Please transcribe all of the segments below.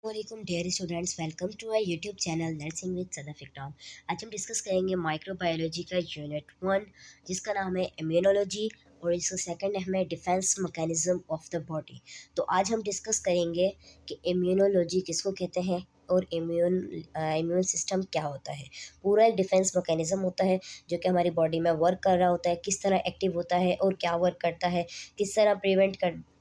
वालेकुम dear students, welcome to our YouTube channel nursing with Sadafiq Tom. आज हम discuss करेंगे माइक्रोबायोलॉजी का यूनिट 1, जिसका नाम है इम्यूनोलॉजी, और इसका सेकंड है defence mechanism of the body. तो आज हम डिस्कस करेंगे कि इम्यूनोलॉजी किसको कहते हैं और इम्यून सिस्टम क्या होता है। पूरा एक डिफेंस मैकेनिज्म होता है जो कि हमारी बॉडी में वर्क कर रहा होता है, किस तरह एक्टिव होता है और क्या वर्क करता है, किस तरह प्रिवेंट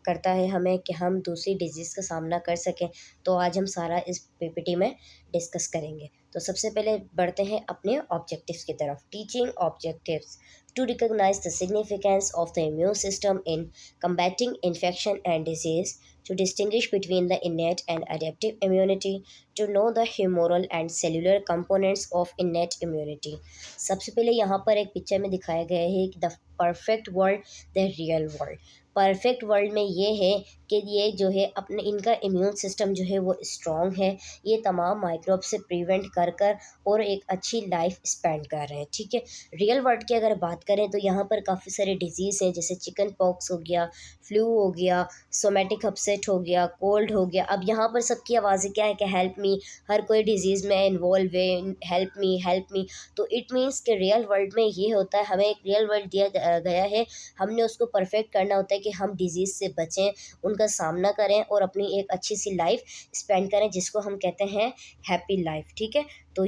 करता है हमें कि हम दूसरी डिजीज़ का सामना कर सकें। तो आज हम सारा इस पीपीटी में डिस्कस करेंगे। तो सबसे पहले बढ़ते हैं अपने ऑब्जेक्टिव्स की तरफ। Teaching objectives: to recognise the significance of the immune system in combating infection and disease, to distinguish between the innate and adaptive immunity, to know the humoral and cellular components of innate immunity। सबसे पहले यहाँ पर एक picture में दिखाया गया है कि the perfect world, the real world. Perfect world में ये है कि ये जो है अपने इनका इम्यून सिस्टम जो है वो स्ट्रॉन्ग है, ये तमाम माइक्रोब से प्रिवेंट कर कर और एक अच्छी लाइफ स्पेंड कर रहे हैं। ठीक है, रियल वर्ल्ड की अगर बात करें तो यहाँ पर काफ़ी सारे डिजीज़ हैं, जैसे चिकन पॉक्स हो गया, फ्लू हो गया, सोमेटिक अपसेट हो गया, कोल्ड हो गया। अब यहाँ पर सबकी आवाज़ें क्या है कि हेल्प मी, हर कोई डिजीज़ में इन्वॉल्व है, हेल्प मी। तो इट मीन्स कि रियल वर्ल्ड में ये होता है, हमें एक रियल वर्ल्ड दिया गया है, हमने उसको परफेक्ट करना होता है कि हम डिजीज़ से बचें, उनका सामना करें और अपनी एक अच्छी सी लाइफ स्पेंड करें, जिसको हम कहते हैं हैप्पी लाइफ। ठीक है, तो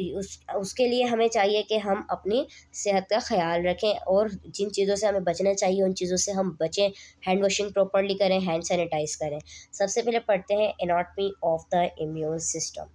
उसके लिए हमें चाहिए कि हम अपनी सेहत का ख्याल रखें और जिन चीज़ों से हमें बचना चाहिए उन चीज़ों से हम बचें। हैंड वॉशिंग प्रॉपरली करें, हैंड सैनिटाइज करें। सबसे पहले पढ़ते हैं anatomy of the immune system.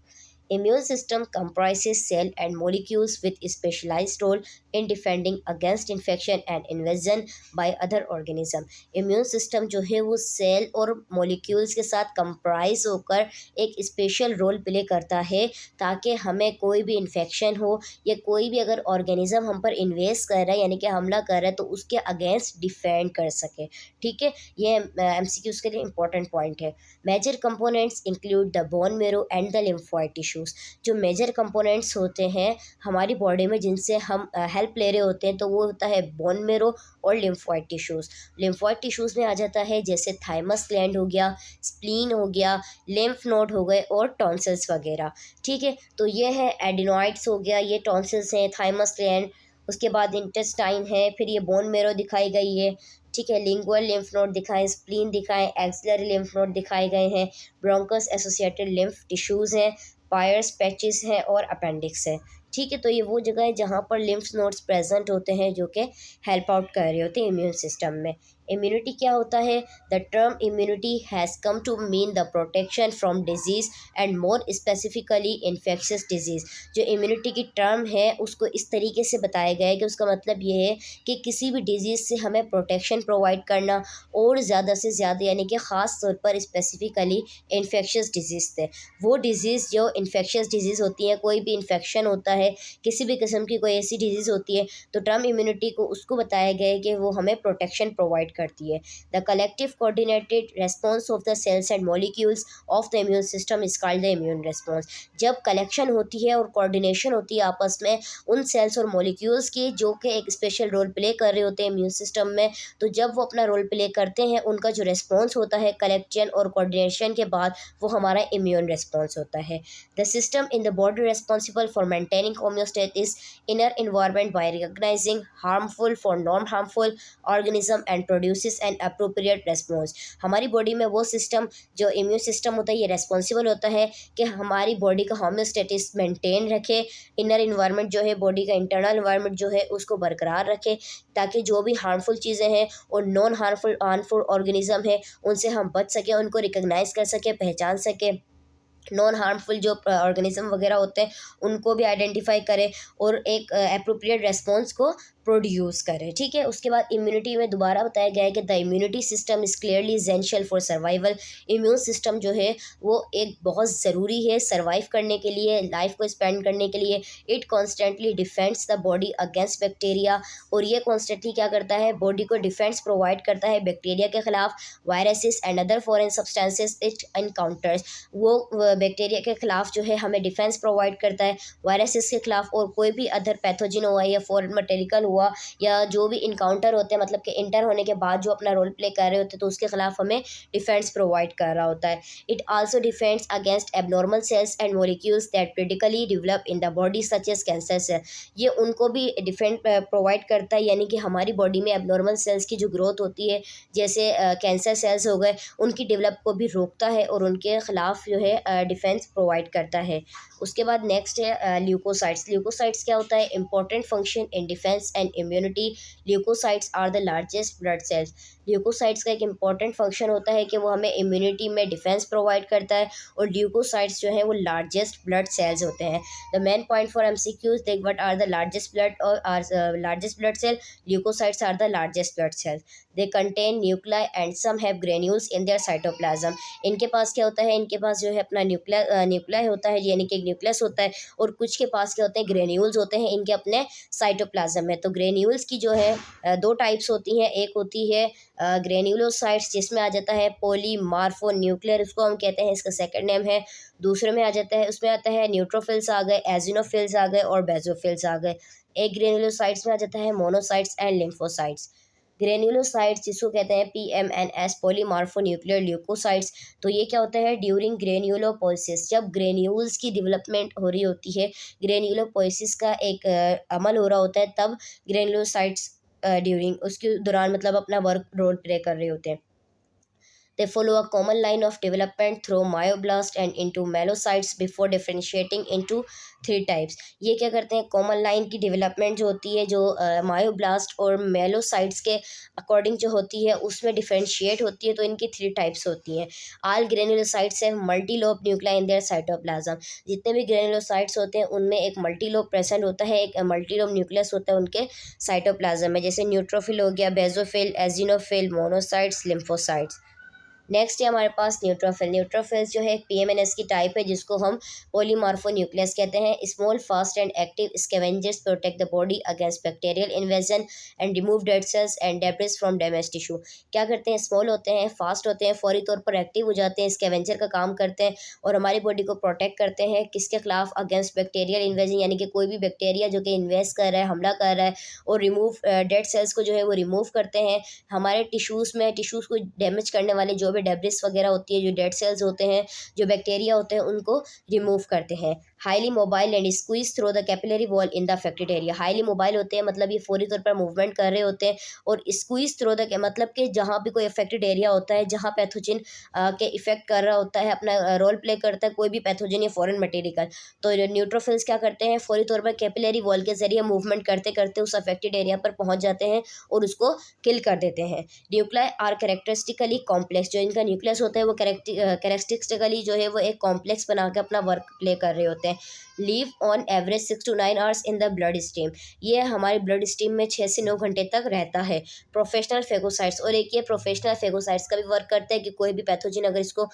Immune system comprises cell and molecules with a specialized role in defending against infection and invasion by other organism। Immune system जो है वो cell और मॉलिक्यूल्स के साथ कंप्राइज होकर एक स्पेशल रोल प्ले करता है, ताकि हमें कोई भी इन्फेक्शन हो या कोई भी अगर ऑर्गेनिज्म हम पर इन्वेस्ट कर रहा है यानी कि हमला कर रहा है तो उसके अगेंस्ट डिफेंड कर सके। ठीक है, ये एमसीक्यूज के लिए इंपॉर्टेंट पॉइंट है। Major components include the bone marrow and the lymphoid tissues. जो मेजर कंपोनेंट्स होते हैं हमारी बॉडी में जिनसे हम हेल्प ले रहे होते हैं, तो वो होता है बोन मेरो और लिम्फोइड टिश्यूज। लिम्फोइड टिश्यूज में आ जाता है जैसे थाइमस ग्लैंड हो गया, स्प्लीन हो गया, लिम्फ नोड हो गए और टॉन्सिल्स वगैरह। ठीक है, तो ये है एडिनॉइड्स हो गया, ये टॉन्सिल्स हैं, थाइमस ग्लैंड, उसके बाद इंटेस्टाइन है, फिर ये बोन मेरो दिखाई गई है। ठीक है, लिंगुअल लिम्फ नोड दिखाएं, स्प्लीन दिखाएं, एक्सिलरी लिम्फ नोड दिखाए गए हैं, ब्रोंकस एसोसिएटेड लिम्फ टिश्यूज़ हैं, पायर्स पैचेस हैं और अपेंडिक्स है। ठीक है, तो ये वो जगह है जहाँ पर लिम्फ नोड्स प्रेजेंट होते हैं जो कि हेल्प आउट कर रहे होते हैं इम्यून सिस्टम में। इम्यूनिटी क्या होता है? The term immunity has come to mean the protection from disease and more specifically infectious disease. जो इम्यूनिटी की टर्म है उसको इस तरीके से बताया गया है कि उसका मतलब ये है कि किसी भी डिजीज़ से हमें प्रोटेक्शन प्रोवाइड करना, और ज़्यादा से ज़्यादा यानी कि ख़ास तौर पर स्पेसिफिकली इन्फेक्शियस डिजीज़ थे। वो डिजीज़ जो इन्फेक्शियस डिजीज़ होती हैं, कोई भी इन्फेक्शन होता है, किसी भी किस्म की कोई ऐसी डिजीज़ होती है, तो टर्म इम्यूनिटी को उसको बताया गया है कि वो हमें प्रोटेक्शन प्रोवाइड करती है। The collective coordinated response of the cells and molecules of the immune system is called the immune response. जब कलेक्शन होती है और कोऑर्डिनेशन होती है आपस में उन सेल्स और मॉलिक्यूल्स की जो कि एक स्पेशल रोल प्ले कर रहे होते हैं इम्यून सिस्टम में, तो जब वो अपना रोल प्ले करते हैं उनका जो रेस्पॉन्स होता है कलेक्शन और कोऑर्डिनेशन के बाद, वो हमारा इम्यून रेस्पॉन्स होता है। The system in the body responsible for maintaining homeostasis inner environment by recognising harmful for non harmful organism and produces an appropriate response. हमारी बॉडी में वो सिस्टम जो इम्यून सिस्टम होता है ये रेस्पॉन्सिबल होता है कि हमारी बॉडी का होम्योस्टेटिस मेंटेन रखे, इनर इन्वायरमेंट जो है बॉडी का इंटरनल इन्वायरमेंट जो है उसको बरकरार रखे, ताकि जो भी हार्मफुल चीज़ें हैं और नॉन हार्मफुल ऑर्गेनिज्म है उनसे हम बच सकें, उनको रिकॉग्नाइज कर सकें, पहचान सकें। नॉन हार्मफुल जो ऑर्गेनिज्म वगैरह होते हैं उनको भी आइडेंटिफाई करें और एक अप्रोप्रिएट रेस्पॉन्स को प्रोड्यूस करें। ठीक है, उसके बाद इम्यूनिटी में दोबारा बताया गया है कि the immunity system is clearly essential for survival. Immune system जो है वो एक बहुत ज़रूरी है सर्वाइव करने के लिए, लाइफ को स्पेंड करने के लिए। It constantly defends the body against bacteria, और ये कॉन्स्टेंटली क्या करता है? बॉडी को डिफेंस प्रोवाइड करता है बैक्टीरिया के खिलाफ, viruses and other foreign substances it encounters. वो बैक्टीरिया के खिलाफ जो है हमें डिफेंस प्रोवाइड करता है, वायरसेस के खिलाफ, और कोई भी अदर पैथोजन हुआ या फॉरेन मटेरियल हुआ या जो भी इनकाउंटर होते हैं, मतलब कि इंटर होने के बाद जो अपना रोल प्ले कर रहे होते हैं, तो उसके खिलाफ हमें डिफेंस प्रोवाइड कर रहा होता है। It also defends against abnormal cells and molecules that critically develop in the body such as cancer cell. ये उनको भी डिफेंड प्रोवाइड करता है, यानी कि हमारी बॉडी में एबनॉर्मल सेल्स की जो ग्रोथ होती है, जैसे कैंसर सेल्स हो गए, उनकी डेवलप को भी रोकता है और उनके खिलाफ जो है डिफेंस प्रोवाइड करता है। उसके बाद नेक्स्ट है ल्यूकोसाइट्स। ल्यूकोसाइट्स क्या होता है? Important function in defence and immunity. Leukocytes are the largest blood cells. Leukocytes का एक इंपॉर्टेंट फंक्शन होता है कि वो हमें इम्यूनिटी में डिफेंस प्रोवाइड करता है, और ल्यूकोसाइट्स जो है वो लार्जेस्ट ब्लड सेल्स होते हैं। The main point for MCQs, देख what are the largest blood और largest blood cell. Leucocytes are the largest blood cell. They contain nuclei and some have granules in their cytoplasm. इनके पास क्या होता है? इनके पास जो है अपना न्यूक्लियाई होता है, यानी कि एक न्यूक्लियस होता है, और कुछ के पास क्या होते हैं? ग्रेन्यूल्स होते हैं इनके अपने साइटोप्लाज्म में। तो ग्रेन्यूल्स की जो है दो टाइप्स होती हैं। एक होती है ग्रेन्यूलोसाइट्स, जिसमें आ जाता है पॉलीमार्फो न्यूक्लियर, उसको हम कहते हैं, इसका सेकंड नेम है। दूसरे में आ जाता है, उसमें आता है न्यूट्रोफिल्स आ गए, एजिनोफिल्स आ गए और बेजोफिल्स आ गए। एक ग्रेन्यूलोसाइट्स में आ जाता है मोनोसाइट्स एंड लिम्फोसाइट्स। ग्रेन्यूलोसाइट्स जिसको कहते हैं पीएमएनएस, पॉलीमार्फोन्यूक्लियर ल्यूकोसाइट्स। तो ये क्या होता है? ड्यूरिंग ग्रेन्यूलोपोइसिस, जब ग्रेन्यूल्स की डेवलपमेंट हो रही होती है, ग्रेन्यूलोपोइसिस का एक अमल हो रहा होता है, तब ग्रेन्यूलोसाइट्स ड्यूरिंग उसके दौरान मतलब अपना वर्क रोल प्ले कर रहे होते हैं। They follow a common line of development through myoblast and into myelocytes before differentiating into three types. ये क्या करते हैं? कॉमन लाइन की डेवलपमेंट जो होती है, जो मायोब्लास्ट और मेलोसाइट्स के अकॉर्डिंग जो होती है, उसमें डिफरेंशिएट होती है। तो इनकी थ्री टाइप्स होती हैं। All granulocytes have multilobe nuclei in their cytoplasm. जितने भी ग्रेन्युलोसाइट्स होते हैं उनमें एक मल्टीलोब प्रेजेंट होता है, एक मल्टीलोब न्यूक्लियस होता है उनके साइटोप्लाज्म में, जैसे न्यूट्रोफिल हो गया, बेजोफिल, एजिनोफिल, मोनोसाइट्स, लिम्फोसाइट्स। नेक्स्ट है हमारे पास न्यूट्रोफिल। न्यूट्रोफिल्स जो है पीएमएनएस की टाइप है, जिसको हम पॉलीमार्फोन्यूक्लियस कहते हैं। Small fast and active scavengers protect the body against bacterial invasion and remove dead cells and debris from damage tissue. क्या करते हैं? स्मॉल होते हैं, फास्ट होते हैं, फौरी तौर पर एक्टिव हो जाते हैं, स्कैवेंजर का काम करते हैं और हमारी बॉडी को प्रोटेक्ट करते हैं। किसके खिलाफ? अगेंस्ट बैक्टीरियल इन्वेजन, यानी कि कोई भी बैक्टीरिया जो कि इन्वेस्ट कर रहा है, हमला कर रहा है, और रिमूव डेड सेल्स को जो है वो रिमूव करते हैं। हमारे टिश्यूज़ को डैमेज करने वाले जो भी डेब्रिस वगैरह होती है, जो डेड सेल्स होते हैं, जो बैक्टीरिया होते हैं, उनको रिमूव करते हैं। Highly mobile and squeeze through the capillary wall in the affected area. Highly mobile होते हैं, मतलब ये फौरी तौर पर मूवमेंट कर रहे होते हैं, और स्क्वीज थ्रू द मतलब कि जहाँ भी कोई अफेक्टेड एरिया होता है, जहाँ पैथोजन के इफेक्ट कर रहा होता है, अपना रोल प्ले करता है कोई भी पैथोजन या फॉरेन मटेरियल, तो न्यूट्रोफिल्स क्या करते हैं? फौरी तौर पर कैपिलरी वॉल के जरिए मूवमेंट करते करते उस अफेक्टेड एरिया पर पहुँच जाते हैं और उसको किल कर देते हैं। Nuclei are characteristically complex. जो इनका न्यूक्लियस होता है वो कैरेक्टरिस्टिकली जो है वो एक कॉम्प्लेक्स बना के अपना वर्क प्ले कर रहे होते हैं। Leave on average 6 to 9 hours in the blood stream. ये हमारे ब्लड स्ट्रीम में 6 से 9 घंटे तक रहता है। प्रोफेशनल फेगोसाइट्स, और एक ये प्रोफेशनल फेगोसाइट्स का भी वर्क करता है कि कोई भी पैथोजन अगर इसको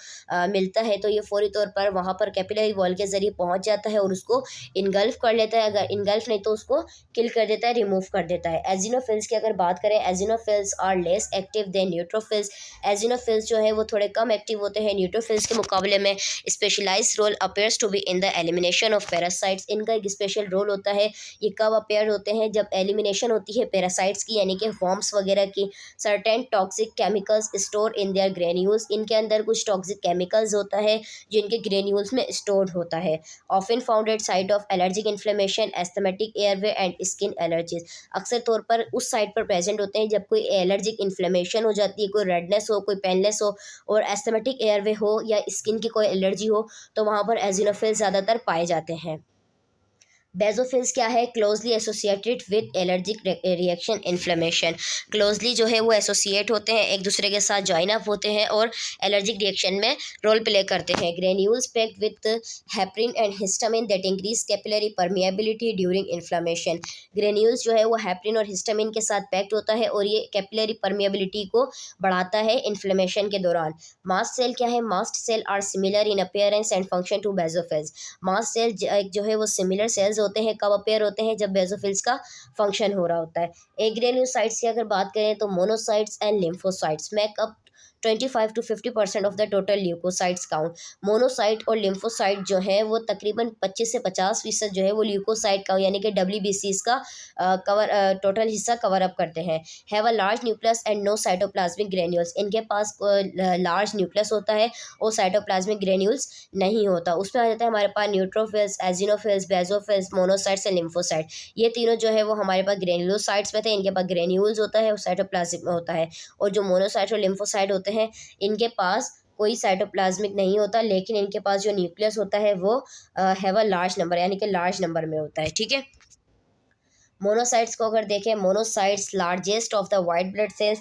मिलता है तो ये फौरी तौर पर वहाँ पर कैपिलरी वॉल के जरिए पहुँच जाता है और उसको इनगल्फ कर लेता है। अगर इनगल्फ नहीं तो उसको किल कर देता है, रिमूव कर देता है। एजिनोफिल्स की अगर बात करें, eosinophils are less active than neutrophils. Eosinophils जो है वो थोड़े कम एक्टिव होते हैं न्यूट्रोफिल्स के मुकाबले में। Specialise role appears to be in the elimination of parasites. इनका एक स्पेशल रोल होता है। ये कब अपेयर होते हैं? जब एलिमिनेशन होती है पैरासाइट्स की, यानी कि वॉर्म्स वगैरह की। Certain toxic chemicals store in their granules. इनके अंदर कुछ टॉक्सिक केमिकल्स होता है जो इनके ग्रेन्यूल्स में स्टोर्ड होता है। Often found at site of allergic inflammation, asthmatic airway and skin allergies. अक्सर तौर पर उस साइट पर प्रेजेंट होते हैं जब कोई एलर्जिक इन्फ्लेमेशन हो जाती है, कोई रेडनेस हो, कोई पेनलेस हो, और एस्थमेटिक एयरवे हो या स्किन की कोई एलर्जी हो, तो वहाँ पर एजिनोफिल्स ज़्यादातर पाए जाते हैं। बेजोफिल्स क्या है? Closely associated with allergic reaction inflammation. Closely जो है वो एसोसिएट होते हैं, एक दूसरे के साथ ज्वाइन अप होते हैं और एलर्जिक रिएक्शन में रोल प्ले करते हैं। Granules packed with heparin and histamine that increase capillary permeability during inflammation. Granules जो है वो हेपरिन और हिस्टामिन के साथ पैक्ड होता है और ये कैपिलरी परमिएबिलिटी को बढ़ाता है इन्फ्लेमेशन के दौरान। मास्ट सेल क्या है? Mast cell are similar in appearance and function to basophils. Mast cell जो है वो सिमिलर सेल्स होते हैं। कब अपेयर होते हैं? जब बेजोफिल्स का फंक्शन हो रहा होता है। एग्रेन्यूसाइट्स की अगर बात करें तो monocytes and lymphocytes make up 25 to 50% of the total leukocytes count. Monocyte और लिम्फोसाइट जो है वो तकरीबन 25 से 50% जो है वो ल्यूकोसाइट का यानी कि WBCs का टोटल हिस्सा कवर अप करते हैं। Have a large nucleus and no cytoplasmic granules, इनके पास लार्ज न्यूक्लियस होता है और साइटोप्लाज्मिक ग्रेन्यूल्स नहीं होता। उसमें आ जाता है हमारे पास neutrophils, eosinophils, basophils, monocytes and lymphocyte. ये तीनों जो है वो हमारे पास ग्रेन्यूलोसाइट्स में थे, इनके पास ग्रेन्यूल्स होता है और साइटोप्लाज्मिक में होता है। और जो मोनोसाइट और लिम्फोसाइट होते हैं इनके पास कोई साइटोप्लाज्मिक नहीं होता, लेकिन इनके पास जो न्यूक्लियस होता है वो हैव अ लार्ज नंबर यानी कि लार्ज नंबर में होता है। ठीक है। मोनोसाइट्स को अगर देखें, monocytes largest of the white blood cells,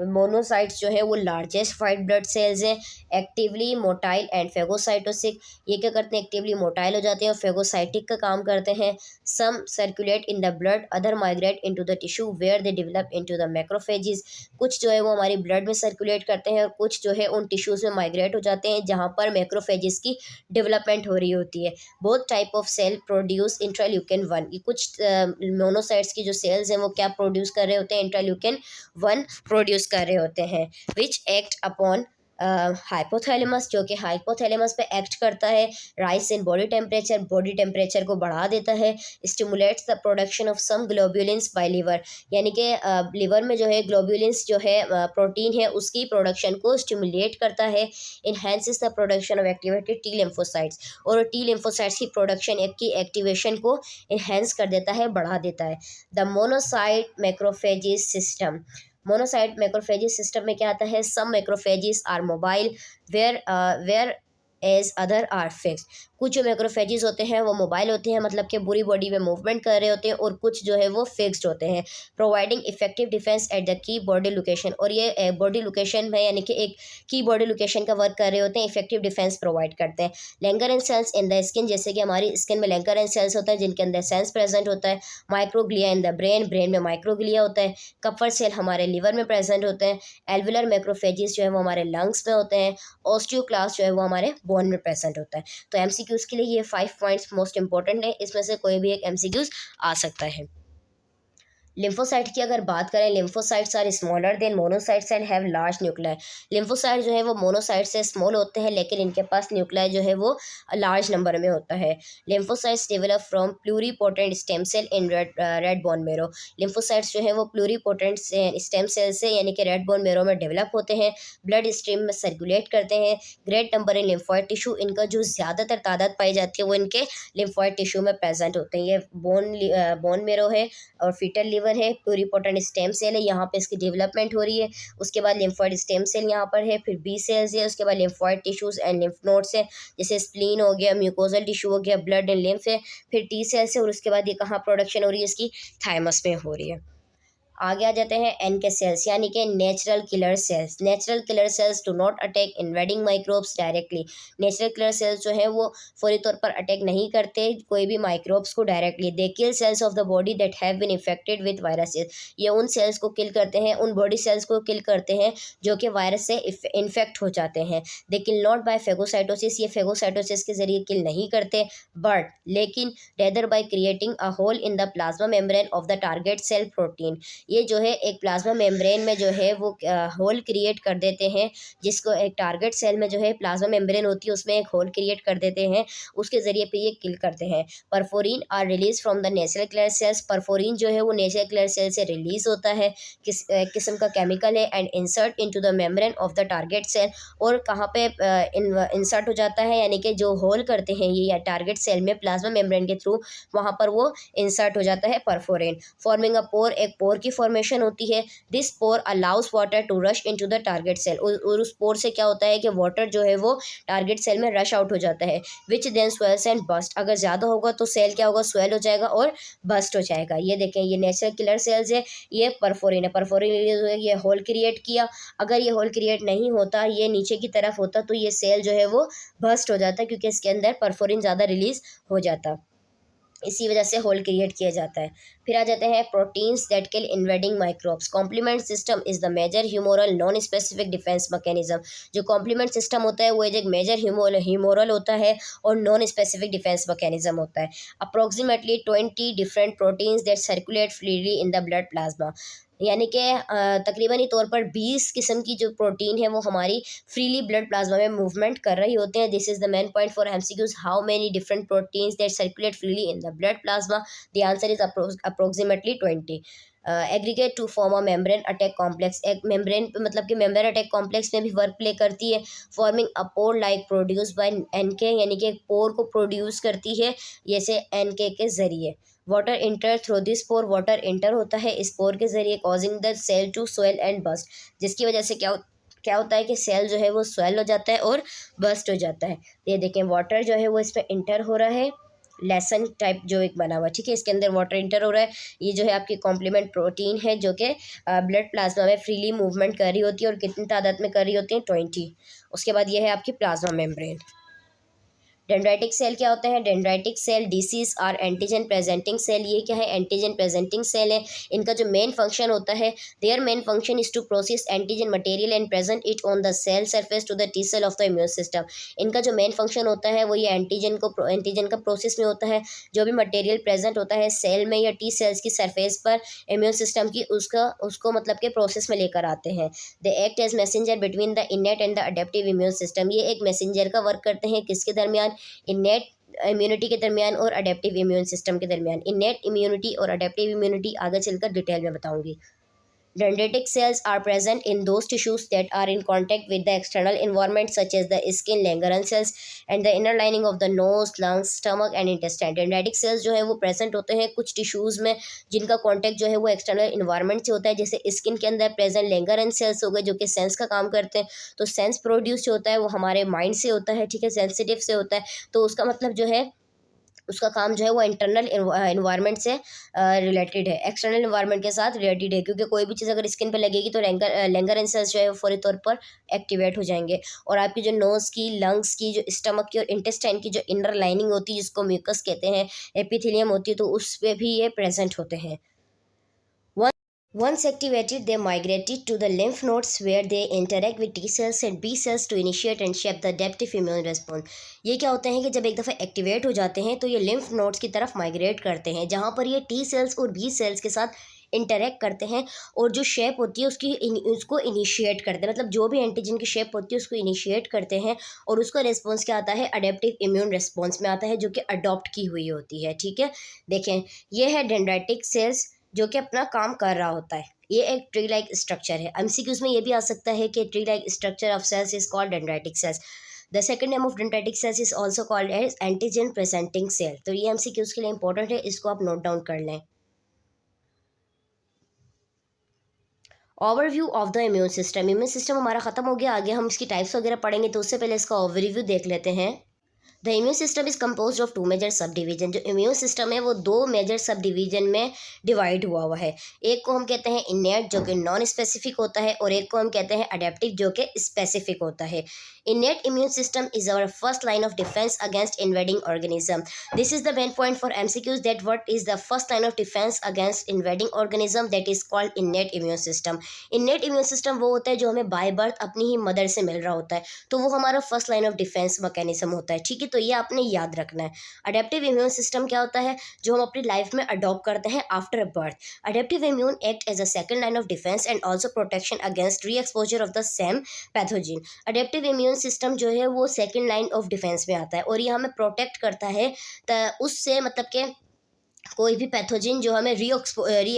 monocytes जो है वो लार्जेस्ट वाइट ब्लड सेल्स हैं। एक्टिवली मोटाइल एंड फेगोसाइटोसिक, ये क्या करते हैं, एक्टिवली मोटाइल हो जाते हैं और फेगोसाइटिक का काम करते हैं। Some circulate in the blood, other migrate into the tissue where they develop into the macrophages, कुछ जो है वो हमारी ब्लड में सर्कुलेट करते हैं और कुछ जो है उन टिश्यूज़ में माइग्रेट हो जाते हैं जहाँ पर मैक्रोफेजेस की डेवलपमेंट हो रही होती है। Both type of cell produce interleukin 1, ये कुछ मोनोसाइट्स की जो सेल्स हैं वो क्या प्रोड्यूस कर रहे होते हैं, इंट्राल्यूकिन 1 प्रोड्यूस कर रहे होते हैं। विच एक्ट अपॉन हाइपोथैलेमस, जो कि हाइपोथैलेमस पे एक्ट करता है। राइज इन बॉडी टेम्परेचर को बढ़ा देता है। Stimulates the production of some globulins by liver, यानी कि लिवर में जो है ग्लोब्यूलिन्स जो है प्रोटीन है उसकी प्रोडक्शन को स्टिमुलेट करता है। Enhances the production of activated T lymphocytes, और टी लिम्फोसाइट्स की प्रोडक्शन की एक्टिवेशन को इन्हेंस कर देता है, बढ़ा देता है। The monocyte macrophages system, monocyte macrophages system में क्या आता है, some macrophages are mobile whereas other are fixed, कुछ जो मैक्रोफेजेस होते हैं वो मोबाइल होते हैं, मतलब कि पूरी बॉडी में मूवमेंट कर रहे होते हैं, और कुछ जो है वो फिक्स्ड होते हैं। Providing effective defence at the key body location, और ये बॉडी लोकेशन में यानी कि एक की बॉडी लोकेशन का वर्क कर रहे होते हैं, इफेक्टिव डिफेंस प्रोवाइड करते हैं। Langerhans cells in the skin, जैसे कि हमारी स्किन में लैंगरहैंस सेल्स होता है जिनके अंदर सेंस प्रेजेंट होता है। Microglia in the brain, brain में माइक्रोग्लिया होता है। कपर सेल हमारे लिवर में प्रेजेंट होते हैं। एल्वुलर मैक्रोफेजेस जो है वो हमारे लंग्स में होते हैं। ऑस्टियोक्लास्ट जो है वो हमारे बोन में प्रेजेंट होता है। तो एमसीक्यूज के लिए ये 5 पॉइंट्स मोस्ट इंपॉर्टेंट है, इसमें से कोई भी एक एमसीक्यूज आ सकता है। लिम्फोसाइट की अगर बात करें, lymphocytes are smaller than monocytes and have large nuclei. Lymphocyte जो है वो मोनोसाइट से स्मॉल होते हैं, लेकिन इनके पास न्यूक्लियाई जो है वो लार्ज नंबर में होता है। Lymphocytes develop from pluripotent stem cell in red bone marrow. Lymphocytes जो है वो प्लूरीपोटेंट स्टेम सेल से यानी कि रेड बोन मेरो में डेवलप होते हैं। ब्लड स्ट्रीम में सर्कुलेट करते हैं। Great number in lymphoid tissue, इनका जो ज़्यादातर तादाद पाई जाती है वो इनके लिम्फॉइड टिश्यू में प्रेजेंट होते हैं। ये बोन मेरो है और फीटल लिवर है। प्लूरीपोटेंट स्टेम सेल है, यहाँ पे इसकी डेवलपमेंट हो रही है। उसके बाद लिम्फॉइड स्टेम सेल यहाँ पर है, फिर बी सेल्स है, उसके बाद lymphoid tissues and lymph nodes है, जैसे स्प्लीन हो गया, म्यूकोजल टिश्यू हो गया, ब्लड एंड लिम्फ है, फिर टी सेल्स है, और उसके बाद ये कहाँ प्रोडक्शन हो रही है, इसकी थाइमस में हो रही है। आगे आ जाते हैं एन के सेल्स, यानी कि natural killer sales. Natural killer sales do not attack invading microbes directly. Natural killer sales जो है वो फौरी तौर पर अटैक नहीं करते कोई भी माइक्रोब्स को directly. They kill cells of the body that have been infected with viruses. ये उन सेल्स को किल करते हैं, उन बॉडी सेल्स को किल करते हैं जो कि वायरस से इन्फेक्ट हो जाते हैं। They kill not by phagocytosis, ये फेगोसाइटोसिस के जरिए किल नहीं करते, बट लेकिन rather by creating a hole in the plasma membrane of the target cell protein. ये जो है एक प्लाज्मा मेम्ब्रेन में जो है वो होल क्रिएट कर देते हैं, जिसको एक टारगेट सेल में जो है प्लाज्मा मेम्ब्रेन होती है उसमें एक होल क्रिएट कर देते हैं, उसके ज़रिए पे ये किल करते हैं। Perforin are release from the natural killer cells. Perforin जो है वो नेचुरल किलर सेल से रिलीज होता है, किस्म का केमिकल है, and insert into the membrane of the target cell. और कहाँ पे इंसर्ट हो जाता है, यानी कि जो होल करते हैं ये या टारगेट सेल में प्लाज्मा मेम्ब्रेन के थ्रू, वहाँ पर वो इंसर्ट हो जाता है परफोरिन। फॉर्मिंग अ पोर, एक पोर की फॉर्मेशन होती है। This pore allows water to rush into the target cell, और उस पोर से क्या होता है कि वाटर जो है वो टारगेट सेल में रश आउट हो जाता है। Which then swells and burst, अगर ज़्यादा होगा तो सेल क्या होगा, स्वेल हो जाएगा और बस्ट हो जाएगा। ये देखें, ये नेचुरल किलर सेल्स है, ये परफोरिन है। परफोरिन ये होल क्रिएट किया, अगर ये होल क्रिएट नहीं होता, ये नीचे की तरफ होता, तो ये सेल जो है वो बस्ट हो जाता, क्योंकि इसके अंदर परफोरिन ज़्यादा रिलीज हो जाता, इसी वजह से होल क्रिएट किया जाता है। फिर आ जाते हैं proteins that kill invading microbes. Complement system is the major humoral non specific defence mechanism. जो कॉम्प्लीमेंट सिस्टम होता है वो एक मेजर ह्यूमोरल होता है और नॉन स्पेसिफिक डिफेंस मैकेनिज्म होता है। Approximately 20 different proteins that circulate freely in the blood plasma. यानी कि तकरीबनी तौर पर 20 किस्म की जो प्रोटीन है वो हमारी फ्रीली ब्लड प्लाज्मा में मूवमेंट कर रही होते हैं। This is the main point for MCQs, how many different proteins that circulate freely in the blood plasma. The answer is approximately 20। Aggregate to form a membrane attack complex, एक membrane मतलब कि membrane attack complex में भी work play करती है। Forming a pore like produce by NK, यानी कि एक पोर को प्रोड्यूस करती है जैसे एनके के ज़रिए। Water enter through this pore, water enter होता है इस पोर के ज़रिए, causing the cell to swell and burst, जिसकी वजह से क्या होता है कि सेल जो है वो स्वेल हो जाता है और बस्ट हो जाता है। ये देखें वाटर जो है वो इसमें इंटर हो रहा है, लेसन टाइप जो एक बना हुआ, ठीक है, इसके अंदर वाटर इंटर हो रहा है। ये जो है आपकी कॉम्प्लीमेंट प्रोटीन है जो कि ब्लड प्लाज्मा में फ्रीली मूवमेंट कर रही होती है, और कितनी तादाद में कर रही होती है, 20। उसके बाद ये है आपकी प्लाज्मा मेम्ब्रेन। डेंड्राइटिक सेल क्या होते हैं? Dendritic cell DCs are antigen presenting cell. ये क्या है? एंटीजन प्रेजेंटिंग सेल है। इनका जो मेन फंक्शन होता है, their main function is to process antigen material and present it on the cell surface to the T cell of the immune system. इनका जो मेन फंक्शन होता है वो ये एंटीजन का प्रोसेस में होता है। जो भी मटेरियल प्रेजेंट होता है सेल में या टी सेल्स की सरफेस पर इम्यून सिस्टम की, उसको मतलब के प्रोसेस में लेकर आते हैं। They act as messenger between the innate and the adaptive immune system. ये एक मैसेंजर का वर्क करते हैं किसके दरमियान? इनेट इम्यूनिटी के दरमियान और अडेप्टिव इम्यून सिस्टम के दरमियान। इनेट इम्यूनिटी और अडेप्टिव इम्यूनिटी आगे चलकर डिटेल में बताऊंगी। Dendritic cells are present in those tissues that are in contact with the external environment, such as the skin, Langerhans cells, and the inner lining of the nose, lungs, stomach and intestine. Dendritic cells जो है वो present होते हैं कुछ tissues में जिनका contact जो है वो एक्सटर्नल इन्वायरमेंट से होता है। जैसे स्किन के अंदर प्रेजेंट Langerhans cells हो गए जो कि सेंस का काम करते हैं। तो सेंस प्रोड्यूस जो होता है वो हमारे माइंड से होता है, ठीक है, सेंसिटिव से होता है। तो उसका मतलब जो है उसका काम जो है वो इंटरनल इन्वायरमेंट से रिलेटेड है, एक्सटर्नल इन्वायरमेंट के साथ रिलेटेड है, क्योंकि कोई भी चीज़ अगर स्किन पे लगेगी तो Langerhans cells जो है वो फौरी तौर पर एक्टिवेट हो जाएंगे। और आपकी जो नोज़ की, लंग्स की, जो स्टमक की और इंटेस्टाइन की जो इनर लाइनिंग होती है जिसको म्यूकस कहते हैं, एपिथेलियम होती है, तो उस पर भी ये प्रेजेंट होते हैं। Once activated, they migrated to the lymph nodes where they interact with T cells and B cells to initiate and shape the adaptive immune response. ये क्या होते हैं कि जब एक दफ़ा एक्टिवेट हो जाते हैं तो ये लिम्फ नोड्स की तरफ माइग्रेट करते हैं, जहाँ पर ये T सेल्स और B सेल्स के साथ इंटरेक्ट करते हैं, और जो शेप होती है उसको इनिशिएट करते हैं, मतलब जो भी एंटीजन की शेप होती है उसको इनिशिएट करते हैं, और उसका रिस्पॉन्स क्या आता है? अडेप्टिव इम्यून रिस्पॉन्स में आता है, जो कि अडॉप्ट की हुई होती है, ठीक है। देखें, ये है डेंड्राइटिक सेल्स जो कि अपना काम कर रहा होता है। ये एक ट्री लाइक स्ट्रक्चर है। एमसीक्यूज में ये भी आ सकता है कि tree like structure of cells is called dendritic cells. The second name of dendritic cells is also called as antigen presenting cell. तो ये एमसीक्यूज के लिए इंपॉर्टेंट है, इसको आप नोट डाउन कर लें। Overview of the immune system. Immune system हमारा खत्म हो गया, आगे हम इसकी टाइप्स वगैरह पढ़ेंगे, तो उससे पहले इसका ओवरव्यू देख लेते हैं। The immune system is compose of 2 major sub division. जो इम्यून सिस्टम है वो 2 मेजर सब डिवीजन में डिवाइड हुआ है। एक को हम कहते हैं इनेट जो कि नॉन स्पेसिफिक होता है, और एक को हम कहते हैं अडेप्टिव जो कि स्पेसिफिक होता है। Innate immune system is our first line of defence against invading organism. This is the main point for MCQs that what is the first line of defence against invading organism, that is called innate immune system. Innate immune system वो होता है जो हमें by birth अपनी ही mother से मिल रहा होता है, तो वो हमारा first line of defence mechanism होता है, ठीक है। तो ये आपने याद रखना है। अडेप्टिव इम्यून सिस्टम क्या होता है? जो हम अपनी लाइफ में अडॉप्ट करते हैं after birth. Adaptive immune act as a second line of defence and also protection against re exposure of the same pathogen. Adaptive immune system जो है वो सेकंड लाइन ऑफ डिफेंस में आता है, और ये हमें प्रोटेक्ट करता है उससे, मतलब के कोई भी पैथोजन जो हमें री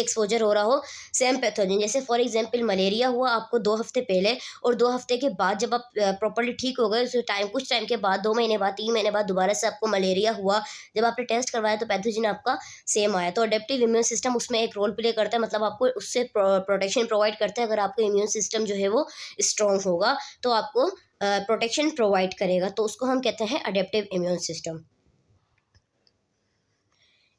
एक्सपोजर हो रहा हो सेम पैथोजन। जैसे फॉर एग्जांपल मलेरिया हुआ आपको 2 हफ्ते पहले, और 2 हफ्ते के बाद जब आप प्रॉपर्ली ठीक हो गए, उस कुछ टाइम के बाद, 2 महीने बाद, 3 महीने बाद दोबारा से आपको मलेरिया हुआ, जब आपने टेस्ट करवाया तो पैथोजन आपका सेम आया। तो अडेप्टिव इम्यून सिस्टम उसमें एक रोल प्ले करता है, मतलब आपको उससे प्रोटेक्शन प्रोवाइड करता है। अगर आपका इम्यून सिस्टम जो है वो स्ट्रॉन्ग होगा तो आपको प्रोटेक्शन प्रोवाइड करेगा, तो उसको हम कहते हैं adaptive immune system.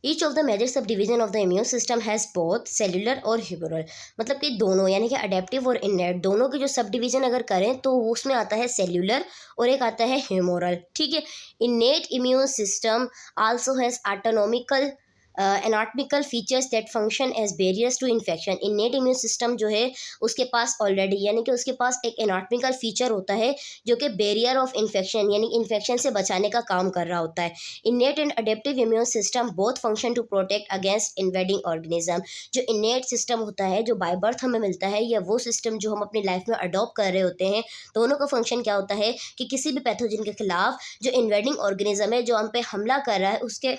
Each of the major sub division of the immune system has both cellular और ह्यूमरल, मतलब कि दोनों, यानी कि अडेप्टिव और इनेट दोनों की जो सब डिवीजन अगर करें तो उसमें आता है सेलुलर और एक आता है ह्यूमरल, ठीक है। Innate immune system also has autonomical anatomical features that function as barriers to infection. Innate immune system जो है उसके पास ऑलरेडी, यानी कि उसके पास एक एनाटमिकल फीचर होता है जो कि बैरियर ऑफ इन्फेक्शन यानी इन्फेक्शन से बचाने का काम कर रहा होता है। Innate and adaptive immune system both function to protect against invading organism. जो इन्नेट सिस्टम होता है जो बाय बर्थ हमें मिलता है, या वो सिस्टम जो हम अपनी लाइफ में अडॉप्ट कर रहे होते हैं, दोनों का फंक्शन क्या होता है कि किसी भी पैथोजन के खिलाफ जो इन्वेडिंग ऑर्गेनिज्म है जो हम पे हमला कर रहा है उसके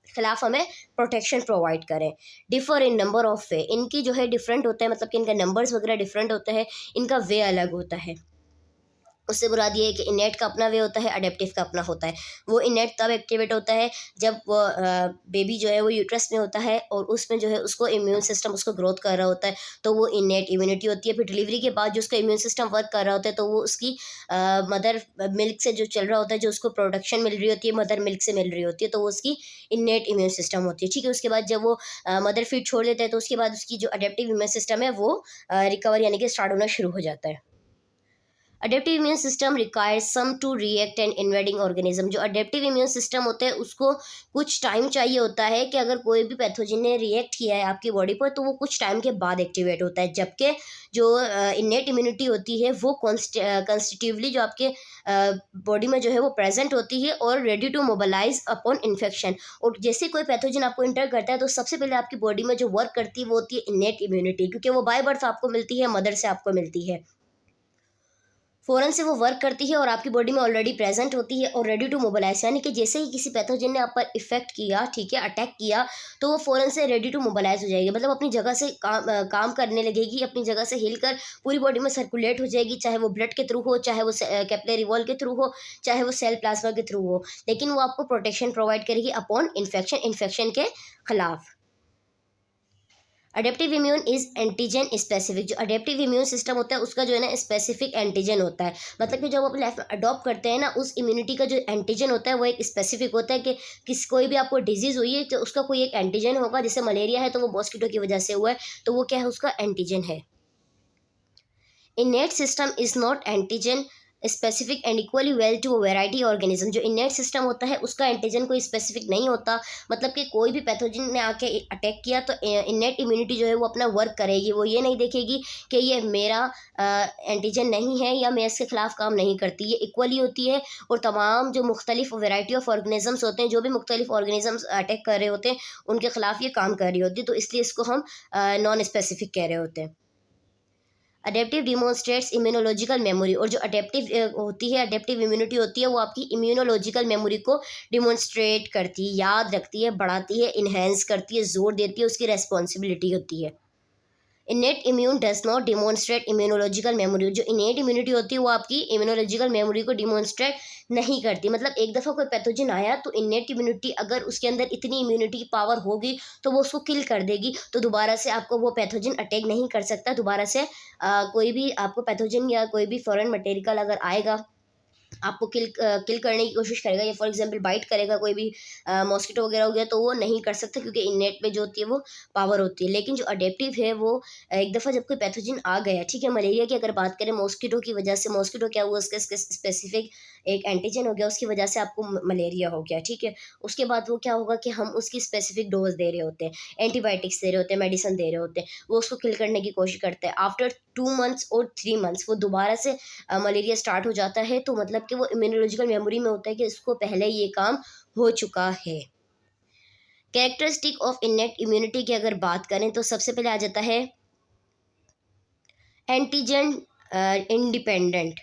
खिलाफ हमें प्रोटेक्शन प्रोवाइड करें। डिफर इन नंबर ऑफ वे, इनकी जो है डिफरेंट होता है, मतलब कि इनका नंबर्स वगैरह डिफरेंट होता है, इनका वे अलग होता है। उससे मुराद ये है कि इनेट का अपना वे होता है, अडेप्टिव का अपना होता है। वो इनेट तब एक्टिवेट होता है जब वो बेबी जो है वो यूट्रस में होता है और उसमें जो है उसको इम्यून सिस्टम उसको ग्रोथ कर रहा होता है, तो वो इनेट इम्यूनिटी होती है। फिर डिलीवरी के बाद जो उसका इम्यून सिस्टम वर्क कर रहा होता है तो वो उसकी मदर मिल्क से जो चल रहा होता है, जो उसको प्रोडक्शन मिल रही होती है मदर मिल्क से मिल रही होती है, तो वो उसकी इनेट इम्यून सिस्टम होती है। ठीक है, उसके बाद जब वो मदर फीड छोड़ देता है तो उसके बाद उसकी जो अडेप्टिव इम्यून सिस्टम है वो रिकवर यानी कि स्टार्ट होना शुरू हो जाता है। Adaptive immune system requires some to react and invading organism. जो अडेप्टिव इम्यून सिस्टम होता है उसको कुछ टाइम चाहिए होता है कि अगर कोई भी पैथोजन ने रिएक्ट किया है आपकी बॉडी पर तो वो कुछ टाइम के बाद एक्टिवेट होता है, जबकि जो इनेट इम्यूनिटी होती है वो कॉन्स्टिट्यूवली जो आपके बॉडी में जो है वो प्रेजेंट होती है और ready to mobilise upon infection. और जैसे कोई पैथोजन आपको इंटर करता है तो सबसे पहले आपकी बॉडी में जो वर्क करती है वो होती है इनेट इम्यूनिटी, क्योंकि वो बाय बर्थ आपको मिलती है, मदर से आपको मिलती है। फ़ौरन से वो वर्क करती है और आपकी बॉडी में ऑलरेडी प्रेजेंट होती है और रेडी टू मोबिलाइज, यानी कि जैसे ही किसी पैथोजन ने आप पर इफेक्ट किया, ठीक है, अटैक किया, तो वो फ़ौरन से रेडी टू मोबिलाइज हो जाएगी, मतलब अपनी जगह से काम करने लगेगी, अपनी जगह से हिल कर पूरी बॉडी में सर्कुलेट हो जाएगी, चाहे वो ब्लड के थ्रू हो, चाहे वो कैपिलरी वॉल के थ्रू हो, चाहे वो सेल प्लाज्मा के थ्रू हो, लेकिन वो आपको प्रोटेक्शन प्रोवाइड करेगी अपॉन इन्फेक्शन के खिलाफ। Adaptive immune is antigen specific. जो अडेप्टिव इम्यून सिस्टम होता है उसका जो है ना स्पेसिफिक एंटीजन होता है, मतलब कि जब अपनी लाइफ में अडॉप्ट करते हैं ना उस इम्यूनिटी का जो एंटीजन होता है वो एक स्पेसिफिक होता है कि कोई भी आपको डिजीज़ हुई है तो उसका कोई एक एंटीजन होगा। जैसे मलेरिया है तो वो मॉस्किटो की वजह से हुआ है, तो वो क्या है, उसका एंटीजन है। Innate system is not antigen specific and equally well to variety organism. जो इनेट सिस्टम होता है उसका एंटीजन कोई स्पेसिफिक नहीं होता, मतलब कि कोई भी पैथोजन ने आके अटैक किया तो इनेट इम्यूनिटी जो है वो अपना वर्क करेगी, वो ये नहीं देखेगी कि ये मेरा एंटीजन नहीं है या मैं इसके खिलाफ काम नहीं करती, ये इक्वली होती है। और तमाम जो मुख्तलिफ वेराइटी ऑफ ऑर्गेनिजम्स होते हैं, जो भी मुख्तलिफ ऑर्गेनिजम्स अटैक कर रहे होते हैं उनके खिलाफ ये काम कर रही होती है, तो इसलिए इसको हम नॉन स्पेसिफिक कह रहे होते हैं। Adaptive demonstrates immunological memory. और जो अडेप्टिव होती है, अडेप्टिव इम्यूनिटी होती है, वो आपकी इम्यूनोलॉजिकल मेमोरी को डिमोन्स्ट्रेट करती है, याद रखती है, बढ़ाती है, इन्हेंस करती है, जोर देती है, उसकी रेस्पॉन्सिबिलिटी होती है। Innate immune does not demonstrate immunological memory. जो इनेट इम्यूनिटी होती है वो आपकी इम्यूनोलॉजिकल मेमोरी को डिमोन्स्ट्रेट नहीं करती, मतलब एक दफ़ा कोई पैथोजन आया तो इनेट इम्यूनिटी अगर उसके अंदर इतनी इम्यूनिटी की पावर होगी तो वो उसको किल कर देगी, तो दोबारा से आपको वो पैथोजन अटैक नहीं कर सकता। दोबारा से कोई भी आपको पैथोजन या कोई भी फॉरेन मटेरियल अगर आएगा आपको किल करने की कोशिश करेगा, या फॉर एग्जांपल बाइट करेगा, कोई भी मॉस्किटो वगैरह हो गया, तो वो नहीं कर सकता क्योंकि इनेट में जो होती है वो पावर होती है। लेकिन जो अडेप्टिव है वो एक दफ़ा जब कोई पैथोजन आ गया, ठीक है, मलेरिया की अगर बात करें, मॉस्किटो की वजह से, मॉस्किटो क्या हुआ, उसका स्पेसिफिक एक एंटीजन हो गया, उसकी वजह से आपको मलेरिया हो गया, ठीक है। उसके बाद वो क्या होगा कि हम उसकी स्पेसिफिक डोज दे रहे होते हैं, एंटीबायोटिक्स दे रहे होते हैं, मेडिसिन दे रहे होते हैं, वो उसको किल करने की कोशिश करते हैं। आफ्टर 2 मंथ्स और 3 मंथ्स वो दोबारा से मलेरिया स्टार्ट हो जाता है, तो मतलब कि वो इम्यूनोलॉजिकल मेमोरी में होता है कि इसको पहले ये काम हो चुका है। कैरेक्टरिस्टिक ऑफ इनेट इम्यूनिटी की अगर बात करें तो सबसे पहले आ जाता है एंटीजन इंडिपेंडेंट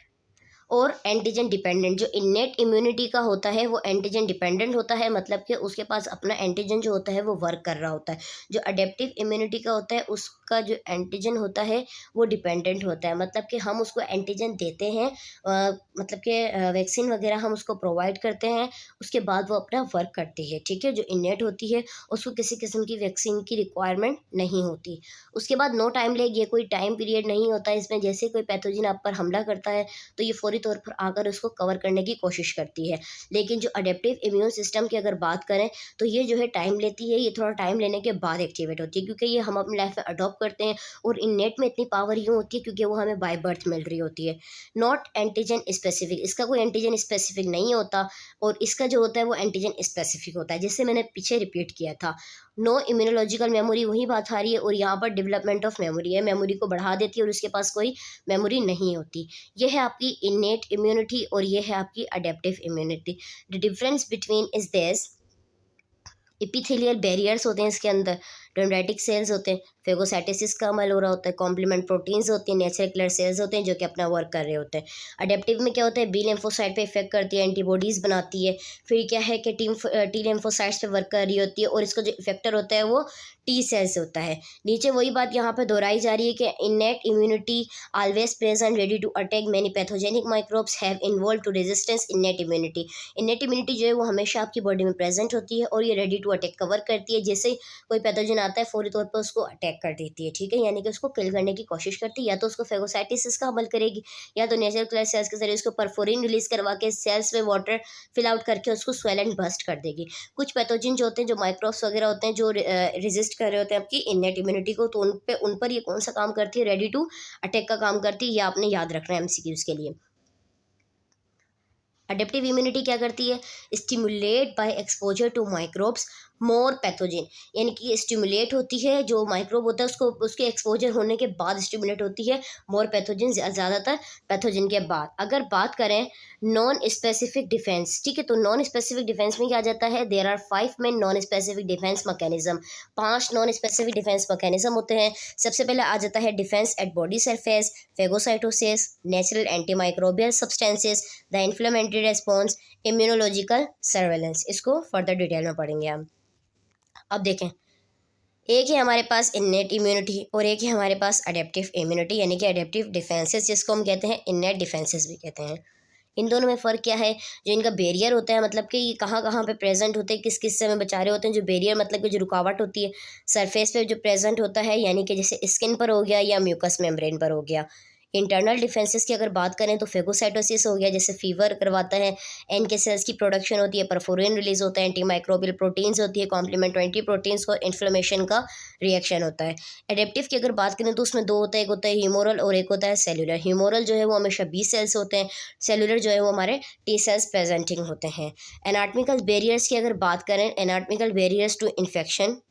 और एंटीजन डिपेंडेंट। जो इनेट इम्यूनिटी का होता है वो एंटीजन डिपेंडेंट होता है, मतलब कि उसके पास अपना एंटीजन जो होता है वो वर्क कर रहा होता है। जो अडेप्टिव इम्यूनिटी का होता है उसका जो एंटीजन होता है वो डिपेंडेंट होता है, मतलब कि हम उसको एंटीजन देते हैं, मतलब कि वैक्सीन वगैरह हम उसको प्रोवाइड करते हैं, उसके बाद वो अपना वर्क करती है, ठीक है। जो इनेट होती है उसको किसी किस्म की वैक्सीन की रिक्वायरमेंट नहीं होती। उसके बाद नो टाइम लेग, ये कोई टाइम पीरियड नहीं होता इसमें, जैसे कोई पैथोजन आप पर हमला करता है तो ये फौरी तौर पर आकर उसको कवर करने की कोशिश करती है। लेकिन जो अडेप्टिव इम्यून सिस्टम की अगर बात करें तो ये जो है टाइम लेती है, ये थोड़ा टाइम लेने के बाद एक्टिवेट होती है, क्योंकि ये हम अपनी लाइफ में अडॉप्ट करते हैं और इननेट में इतनी पावर यूँ होती है क्योंकि वो हमें बाय बर्थ मिल रही होती है। नॉट एंटीजन स्पेसिफिक, इसका कोई एंटीजन स्पेसिफिक नहीं होता और इसका जो होता है वो एंटीजन स्पेसिफिक होता है, जैसे मैंने पीछे रिपीट किया था। नो इम्यूनोलॉजिकल मेमोरी, वही बात आ रही है, और यहाँ पर डेवलपमेंट ऑफ मेमोरी है, मेमोरी को बढ़ा देती है और उसके पास कोई मेमोरी नहीं होती। ये है आपकी इनेट इम्यूनिटी और ये है आपकी adaptive immunity. The difference between is this, epithelial barriers होते हैं इसके अंदर, डेंड्राइटिक सेल्स होते हैं, फेगोसाइटोसिस का अमल हो रहा होता है, कॉम्प्लीमेंट प्रोटीन्स होती हैं, नेचुरल किलर सेल्स होते हैं जो कि अपना वर्क कर रहे होते हैं। अडेप्टिव में क्या होता है, बी लिम्फोसाइट पे इफेक्ट करती है, एंटीबॉडीज़ बनाती है। फिर क्या है कि टी लिम्फोसाइट्स पे वर्क कर रही होती है और इसका जो इफेक्टर होता है वो टी सेल्स होता है। नीचे वही बात यहाँ पर दोहराई जा रही है कि innate immunity always present ready to attack many pathogenic microbes have involve to resistance innate immunity. Innate immunity जो है वो हमेशा आपकी बॉडी में प्रेजेंट होती है और ये रेडी टू अटैक कवर करती है, जैसे कोई पैथोजन आता है फौरी तौर पर उसको अटैक कर देती है, ठीक है, यानी कि उसको किल करने की कोशिश करती है। या तो उसको फेगोसाइटिस का अमल करेगी या तो नेचुरल किलर सेल्स के जरिए उसको परफोरिन रिलीज करवा के सेल्स में वाटर फिल आउट करके उसको स्वेल एंड बस्ट कर देगी। कुछ पैथोजन जो होते हैं, जो माइक्रोब्स वगैरह होते हैं, जो रेजिस्ट कर रहे होते हैं आपकी इनेट इम्यूनिटी को, तो उन पर ये कौन सा काम करती है, रेडी टू अटैक का काम करती है। ये आपने याद रखना है एमसीक्यूज के लिए। अडेप्टिव इम्यूनिटी क्या करती है, stimulate by exposure to microbes more pathogen, यानी कि स्टिमुलेट होती है, जो माइक्रोब होता है उसको उसके एक्सपोजर होने के बाद स्टिमुलेट होती है मोर पैथोजन, ज़्यादातर पैथोजन के बाद। अगर बात करें नॉन स्पेसिफिक डिफेंस, ठीक है, तो नॉन स्पेसिफिक डिफेंस में क्या आ जाता है, there are 5 main non specific defence mechanism. 5 non specific defence mechanism होते हैं। सबसे पहले आ जाता है defence at body surface, phagocytosis, natural antimicrobial substances, the inflammatory response, immunological surveillance. इसको फर्दर डिटेल में पढ़ेंगे हम। अब देखें, एक है हमारे पास इन्नेट इम्यूनिटी और एक है हमारे पास अडेप्टिव इम्यूनिटी, यानी कि अडेप्टिव डिफेंसेस, जिसको हम कहते हैं इन्नेट डिफेंसेस भी कहते हैं। इन दोनों में फ़र्क क्या है, जो इनका बैरियर होता है, मतलब कि ये कहाँ कहाँ पे प्रेजेंट होते हैं, किस किस से में बचा रहे होते हैं। जो बैरियर मतलब कि जो रुकावट होती है सरफेस पे जो प्रेजेंट होता है, यानी कि जैसे स्किन पर हो गया या म्यूकस मेम्ब्रेन पर हो गया। इंटरनल डिफेंसेस की अगर बात करें तो फेगोसाइटोसिस हो गया, जैसे फीवर करवाता है, एनके सेल्स की प्रोडक्शन होती है, परफोरिन रिलीज होता है, एंटीमाइक्रोबियल प्रोटीन्स होती है, कॉम्प्लीमेंट्री प्रोटीन्स को इन्फ्लेमेशन का रिएक्शन होता है। एडेप्टिव की अगर बात करें तो उसमें दो होता है, एक होता है ह्यूमोरल और एक होता है सेलुलर। ह्यूमोरल जो है वो हमेशा बी सेल्स होते हैं, सेलुलर जो है वो हमारे टी सेल्स प्रेजेंटिंग होते हैं। एनाटमिकल बैरियर्स की अगर बात करें, एनाटमिकल बैरियर्स टू इन्फेक्शन,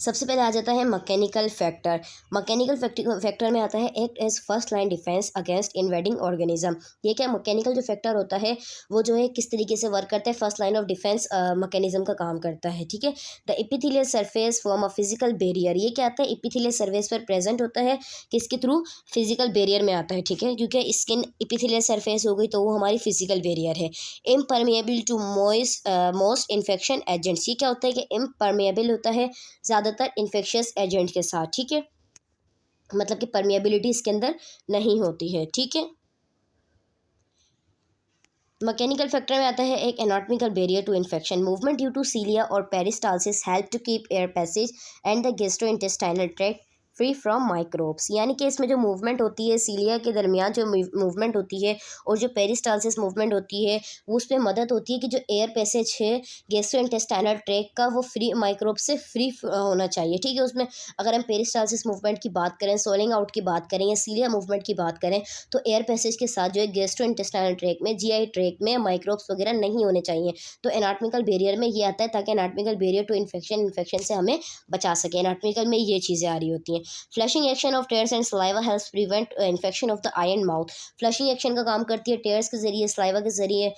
सबसे पहले आ जाता है मैकेनिकल फैक्टर। मैकेनिकल फैक्टर में आता है act as first line defence against invading organism. ये क्या मैकेनिकल जो फैक्टर होता है वो जो है किस तरीके से वर्क करता है, first line of defence mechanism का काम करता है, ठीक है। The epithelial surface form a physical barrier, ये क्या आता है, एपिथेलियल सरफेस पर प्रेजेंट होता है, किसके थ्रू, फिजिकल बैरियर में आता है, ठीक है, क्योंकि स्किन एपिथेलियल सरफेस हो गई तो वो हमारी फिजिकल बैरियर है। इम्परमेएबल टू मोस्ट इन्फेक्शन एजेंट्स, ये क्या होता है कि इम्परमेएबल होता है ज़्यादातर इन्फेक्शियस एजेंट के साथ, ठीक है, मतलब कि परमिएबिलिटी इसके अंदर नहीं होती है, ठीक है। मैकेनिकल फैक्टर में आता है एक anatomical barrier to infection, movement due to cilia और peristalsis help to keep air passage and the gastrointestinal tract free from microbes, यानी कि इसमें जो मूवमेंट होती है सीलिया के दरमियान, जो मूवमेंट होती है और जो पेरिस्टालसिस मूवमेंट होती है, वो उस पर मदद होती है कि जो एयर पैसेज है गैस्ट्रोइंटेस्टाइनल ट्रैक्ट का, वो फ्री माइक्रोब से फ्री होना चाहिए, ठीक है। उसमें अगर हम पेरिस्टालसिस मूवमेंट की बात करें, सोलिंग आउट की बात करें या सीलिया मूवमेंट की बात करें, तो एयर पैसेज के साथ जो है गैस्ट्रोइंटेस्टाइनल ट्रैक्ट में, जीआई ट्रैक्ट में माइक्रोब्स वगैरह नहीं होने चाहिए। तो एनाटॉमिकल बैरियर में ये आता है ताकि एनाटॉमिकल बैरियर टू इन्फेक्शन से हमें बचा सके। एनाटॉमिकल में ये चीज़ें आ रही होती हैं। Flushing action of tears and saliva helps prevent infection of the I and mouth. Flushing action का काम करती है टेयर्स के जरिए, सलाइवा के जरिए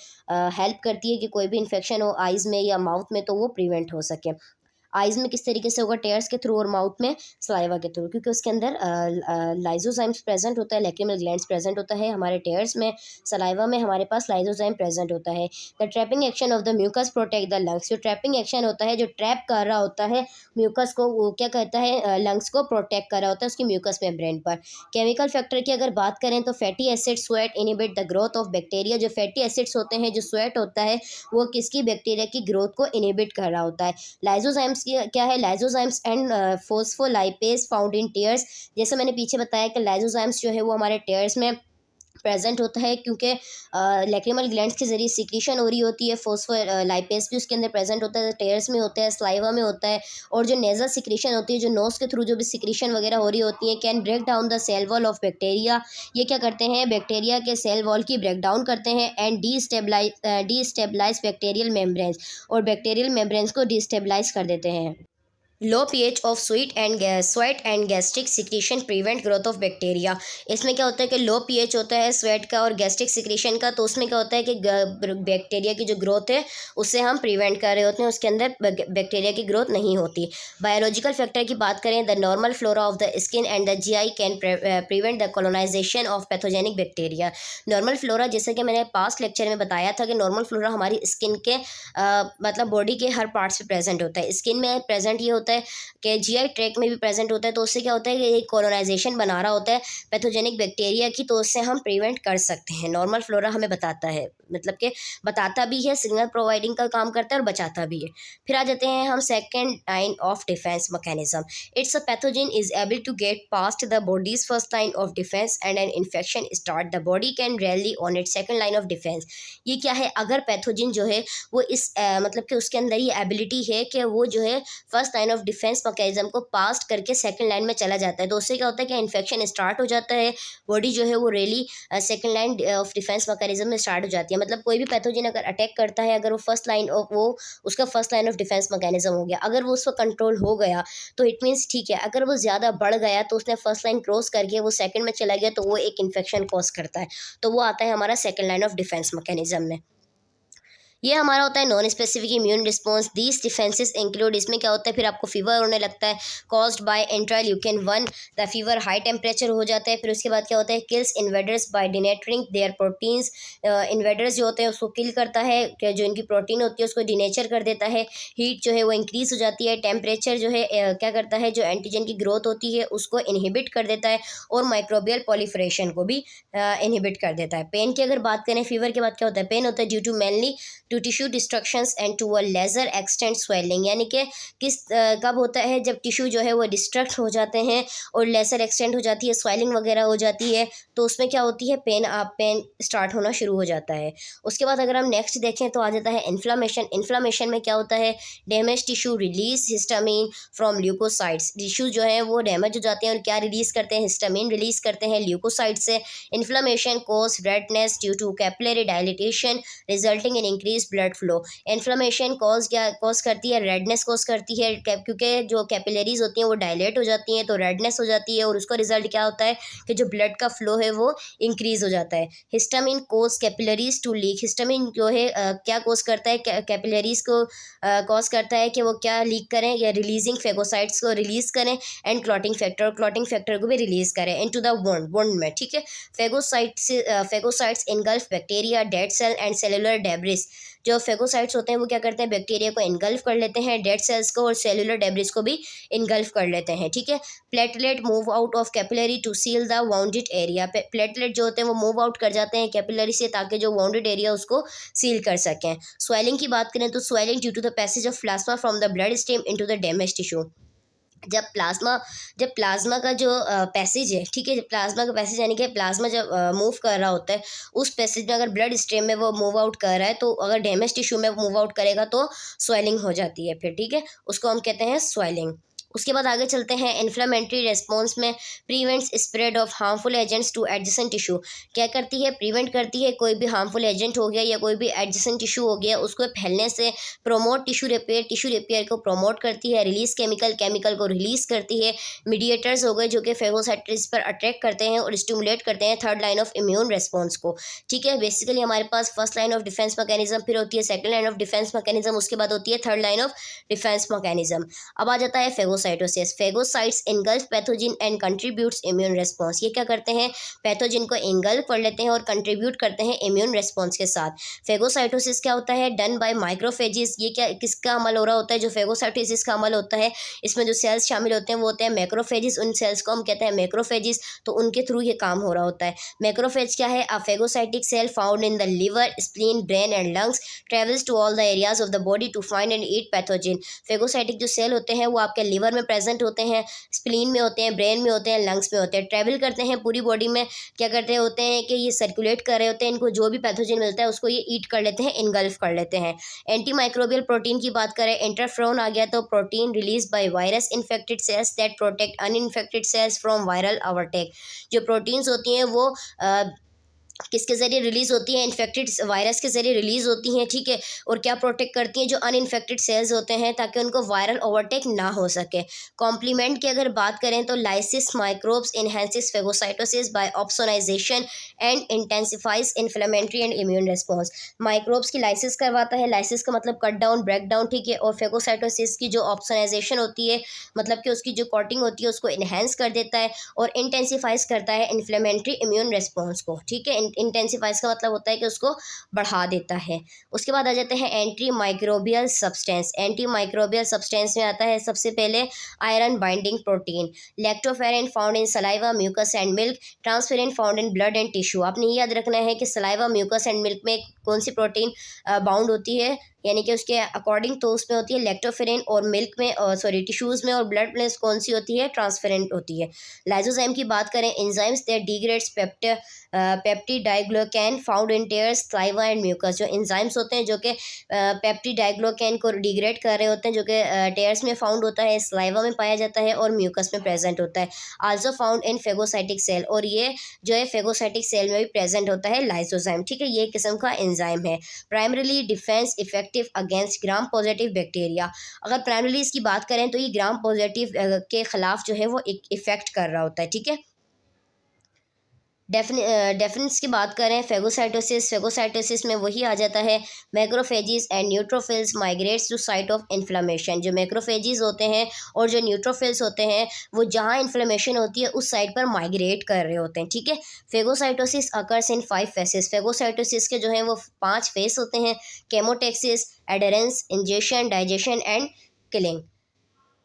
हेल्प करती है कि कोई भी इन्फेक्शन हो आइज़ में या माउथ में तो वो प्रिवेंट हो सके। आइज़ में किस तरीके से होगा, टेयर्स के थ्रू, और माउथ में सलाइवा के थ्रू, क्योंकि उसके अंदर लाइजोजाइम्स प्रेजेंट होता है, लैक्रिमल ग्लैंड्स प्रेजेंट होता है। हमारे टेयर्स में, सलाइवा में हमारे पास लाइजोजाइम प्रेजेंट होता है। The trapping action of the mucus protect the lungs, जो ट्रैपिंग एक्शन होता है, जो ट्रैप कर रहा होता है म्यूकस को, वो क्या कहता है, लंग्स को प्रोटेक्ट कर रहा होता है उसकी म्यूकस मेम्ब्रेन पर। केमिकल फैक्टर की अगर बात करें तो fatty acid sweat inhibit the growth of bacteria, जो फैटी एसिड्स होते हैं, जो स्वेट होता है, वो किसकी, बैक्टीरिया की ग्रोथ को इनिबिट कर रहा होता है। लाइजोजाइम्स की क्या है, लाइजोजाइम्स एंड फोस्फोलाइपेज फाउंड इन टेयर्स, जैसे मैंने पीछे बताया कि लाइजोजाइम्स जो है वो हमारे टेयर्स में प्रेजेंट होता है, क्योंकि लैक्रिमल ग्लैंड्स के जरिए सिक्रीशन हो रही होती है। फोस्फोलाइपेज भी उसके अंदर प्रेजेंट होता है, टेयर्स में होता है, स्लाइवा में होता है। और जो नेजल सिक्रीशन होती है, जो नोज के थ्रू जो भी सिक्रीशन वगैरह हो रही होती है, can break down the cell wall of bacteria. ये क्या करते हैं, बैक्टीरिया के सेल वॉल की ब्रेक डाउन करते हैं। एंड डीस्टेबलाइज बैक्टीरियल मेम्ब्रेन्स, और बैक्टीरियल मेम्ब्रेन्स को डिस्टेबलाइज कर देते हैं। Low pH of sweat and gastric secretion prevent growth of bacteria. इसमें क्या होता है कि लो पीएच होता है स्वेट का और गैस्ट्रिक सिक्रीशन का, तो उसमें क्या होता है कि बैक्टीरिया की जो ग्रोथ है उससे हम प्रिवेंट कर रहे होते हैं, उसके अंदर बैक्टीरिया की ग्रोथ नहीं होती। बायोलॉजिकल फैक्टर की बात करें, the normal flora of the skin and the GI can prevent the colonisation of pathogenic bacteria. Normal flora, जैसे कि मैंने पास्ट लेक्चर में बताया था कि नॉर्मल फ्लोरा हमारी स्किन के मतलब बॉडी के हर पार्ट्स पे प्रेजेंट होता है। स्किन में प्रेजेंट ये होता है कि जीआई ट्रैक में भी प्रेजेंट होता है, तो उससे क्या होता है कि एक कॉलोनाइजेशन बना रहा होता है पैथोजेनिक बैक्टीरिया की, तो उससे हम प्रिवेंट कर सकते हैं। नॉर्मल फ्लोरा हमें बताता है, मतलब कि बताता भी है, सिग्नल प्रोवाइडिंग का काम करता है और बचाता भी है। फिर आ जाते हैं हम second line of defence mechanism. It's a pathogen is able to get past the body's first line of defence and an infection start, the body can rally on it second line of defence. ये क्या है, अगर pathogen जो है वो इस मतलब कि उसके अंदर ये एबिलिटी है कि वो जो है first line of defence mechanism को पास करके सेकंड लाइन में चला जाता है, तो उससे क्या होता है कि इन्फेक्शन स्टार्ट हो जाता है, बॉडी जो है वो really second line of defence mechanism में स्टार्ट हो जाती है। मतलब कोई भी पैथोजन अगर अटैक करता है, अगर वो फर्स्ट लाइन ऑफ वो उसका first line of defence mechanism हो गया, अगर वो उसको कंट्रोल हो गया तो इट मीन्स ठीक है। अगर वो ज़्यादा बढ़ गया तो उसने फर्स्ट लाइन क्रॉस करके वो सेकंड में चला गया, तो वो एक इन्फेक्शन कॉज करता है, तो वो आता है हमारा second line of defence mechanism में। ये हमारा होता है non specific immune response. These defences include, इसमें क्या होता है, फिर आपको फीवर होने लगता है caused by interleukin 1, the fever, high temperature हो जाता है। फिर उसके बाद क्या होता है, kills invaders by denaturing their proteins. Invaders जो होते हैं उसको किल करता है, जो इनकी प्रोटीन होती है उसको डिनेचर कर देता है। हीट जो है वो इंक्रीज हो जाती है। टेम्परेचर जो है क्या करता है, जो एंटीजन की ग्रोथ होती है उसको इनहिबिट कर देता है, और माइक्रोबियल पॉलीफरेशन को भी इनहिबिट कर देता है। पेन की अगर बात करें, फीवर के बाद क्या होता है, पेन होता है due to mainly to tissue destructions and to a lesser extent swelling. यानी कि कब होता है, जब टिश्यू जो है वो डिस्ट्रक्ट हो जाते हैं और लेजर एक्सटेंट हो जाती है, स्वेलिंग वगैरह हो जाती है, तो उसमें क्या होती है, पेन स्टार्ट होना शुरू हो जाता है। उसके बाद अगर हम नेक्स्ट देखें तो आ जाता है इन्फ्लामेशन। इन्फ्लामेशन में क्या होता है, damage tissue release histamine from leukocytes. Tissue जो है वो डैमेज हो जाते हैं और क्या रिलीज करते हैं, हिस्टामिन रिलीज करते हैं ल्यूकोसाइट से। Inflammation cause redness due to capillary dilatation resulting in increase blood flow. Inflammation cause करती है, रेडनेस कॉज करती है, क्योंकि जो कैपिलरीज होती हैं वो डायलेट हो जाती हैं, तो रेडनेस हो जाती है, और उसका रिजल्ट क्या होता है कि जो ब्लड का फ्लो है वो इंक्रीज हो जाता है। Histamine cause capillaries to leak. Histamine जो है क्या कॉज करता है, कैपिलरीज को कॉज करता है कि वो क्या लीक करें, या रिलीजिंग फेगोसाइट्स को रिलीज करें, एंड क्लॉटिंग फैक्टर को भी रिलीज करें इनटू द वुंड में, ठीक है। Phagocytes engulf bacteria, dead cell and cellular debris. जो फेगोसाइट्स होते हैं वो क्या करते हैं, बैक्टीरिया को इनगल्फ कर लेते हैं, डेड सेल्स को और सेलुलर डेब्रिस को भी इनगल्फ कर लेते हैं, ठीक है। Platelet move out of capillary to seal the wounded area. Platelet जो होते हैं वो मूव आउट कर जाते हैं कैपिलरी से, ताकि जो वाउंडेड एरिया उसको सील कर सकें। स्वेलिंग की बात करें तो swelling due to the passage of plasma from the blood stream into the damage tissue. जब प्लाज्मा का जो पैसेज है, ठीक है, जब प्लाज्मा का पैसेज यानी कि प्लाज्मा जब मूव कर रहा होता है, उस पैसेज में अगर ब्लड स्ट्रीम में वो मूव आउट कर रहा है, तो अगर डैमेज टिश्यू में मूव आउट करेगा तो स्वेलिंग हो जाती है फिर, ठीक है, उसको हम कहते हैं स्वेलिंग। उसके बाद आगे चलते हैं इन्फ्लेमेटरी रेस्पॉन्स में। Prevents spread of harmful agents two adjacent tissue. क्या करती है, प्रिवेंट करती है कोई भी हार्मफुल एजेंट हो गया या कोई भी एडजेसेंट टिश्यू हो गया उसको फैलने से। प्रोमोट टिश्यू रिपेयर को प्रोमोट करती है। रिलीज केमिकल को रिलीज करती है। मीडिएटर्स हो गए जो कि फेगोसाइट्स पर अट्रैक्ट करते हैं और स्टिमुलेट करते हैं third line of immune response को, ठीक है। बेसिकली हमारे पास first line of defence mechanism, फिर होती है second line of defence mechanism, उसके बाद होती है third line of defence mechanism. अब आ जाता है phagocytosis. Phagocytes engulf pathogen and contributes immune response. ये क्या करते हैं, पैथोजन को इनगल्फ कर लेते हैं और कंट्रीब्यूट करते हैं इम्यून रिस्पॉन्स के साथ। फेगोसाइटोसिस क्या होता है, डन बाय माइक्रोफेजिस। ये क्या किसका अमल हो रहा होता है, जो फेगोसाइटोसिस का अमल होता है, इसमें जो सेल्स शामिल होते हैं वो होते हैं मैक्रोफेजिस। उन सेल्स को हम कहते हैं मैक्रोफेजिस, तो उनके थ्रू ये काम हो रहा होता है। मैक्रोफेज क्या है, a phagocytic cell found in the liver, spleen, brain and lungs, travels to all the areas of the body to find and eat pathogen. Phagocytic जो सेल होते हैं वो आपके लिवर लिवर में प्रेजेंट होते हैं, स्प्लीन में होते हैं, ब्रेन में होते हैं, लंग्स में होते हैं, ट्रैवल करते हैं पूरी बॉडी में। क्या करते होते हैं कि ये सर्कुलेट कर रहे होते हैं, इनको जो भी पैथोजन मिलता है उसको ये ईट कर लेते हैं, इनगल्फ कर लेते हैं। एंटी माइक्रोबियल प्रोटीन की बात करें, इंटरफ्रोन आ गया तो protein release by virus infected cells that protect uninfected cells from viral overtake. जो प्रोटीन्स होती हैं वो किसके ज़रिए रिलीज़ होती हैं, इन्फेक्टेड वायरस के ज़रिए रिलीज़ होती हैं, ठीक है। और क्या प्रोटेक्ट करती हैं, जो अनइन्फेक्टेड सेल्स होते हैं, ताकि उनको वायरल ओवरटेक ना हो सके। कॉम्प्लीमेंट की अगर बात करें तो lysis microbes enhances phagocytosis by opsonisation and intensifies inflammatory and immune response. Microbes की लाइसिस करवाता है, लाइसिस का मतलब कट डाउन, ब्रेक डाउन, ठीक है। और फेगोसाइटोसिस की जो ऑप्सोनाइजेशन होती है, मतलब कि उसकी जो कोटिंग होती है उसको इन्हेंस कर देता है और इंटेंसिफाइज करता है इन्फ्लेमेटरी इम्यून रिस्पॉन्स को, ठीक है। इंटेंसिफाइज का मतलब होता है कि उसको बढ़ा देता है। उसके बाद आ जाते हैं anti microbial substance. Anti microbial substance में आता है सबसे पहले iron binding protein, lactoferrin found in saliva, mucus and milk, transferrin found in blood and tissue. आपने ये याद रखना है कि सलाइवा, म्यूकस एंड मिल्क में कौन सी प्रोटीन बाउंड होती है, यानी कि उसके अकॉर्डिंग तो उसमें होती है लैक्टोफेरिन, और मिल्क में सॉरी टिश्यूज़ में और ब्लड में कौन सी होती है, ट्रांसफेरेंट होती है। लाइसोजाइम की बात करें, enzymes that degrades peptidoglycan found in tears, saliva and mucus. जो एंजाइम्स होते हैं जो कि पेप्टिडाइग्लोकैन को डिग्रेड कर रहे होते हैं, जो कि टेयर्स में फाउंड होता है, सलाइवा में पाया जाता है और म्यूकस में प्रेजेंट होता है। Also found in phagocytic cell, और ये जो है फेगोसाइटिक सेल में भी प्रेजेंट होता है लाइसोजाइम, ठीक है। ये किस्म का एंजाइम है। Primarily defence effective against gram positive bacteria. अगर प्राइमरीली इसकी बात करें तो ये ग्राम पॉजिटिव के खिलाफ जो है वो एक इफेक्ट कर रहा होता है, ठीक है। डेफिनेट्स की बात करें, फेगोसाइटोसिस, फेगोसाइटोसिस में वही आ जाता है, macrophages and neutrophils migrates to site of inflammation. जो मैक्रोफेजिस होते हैं और जो न्यूट्रोफिल्स होते हैं वो जहाँ इन्फ्लेमेशन होती है उस साइट पर माइग्रेट कर रहे होते हैं, ठीक है। Phagocytosis occurs in 5 faces. Phagocytosis के जो हैं वो 5 फेस होते हैं, केमोटेक्सिस, एडरेंस, इंजेशन, डाइजेशन एंड किलिंग।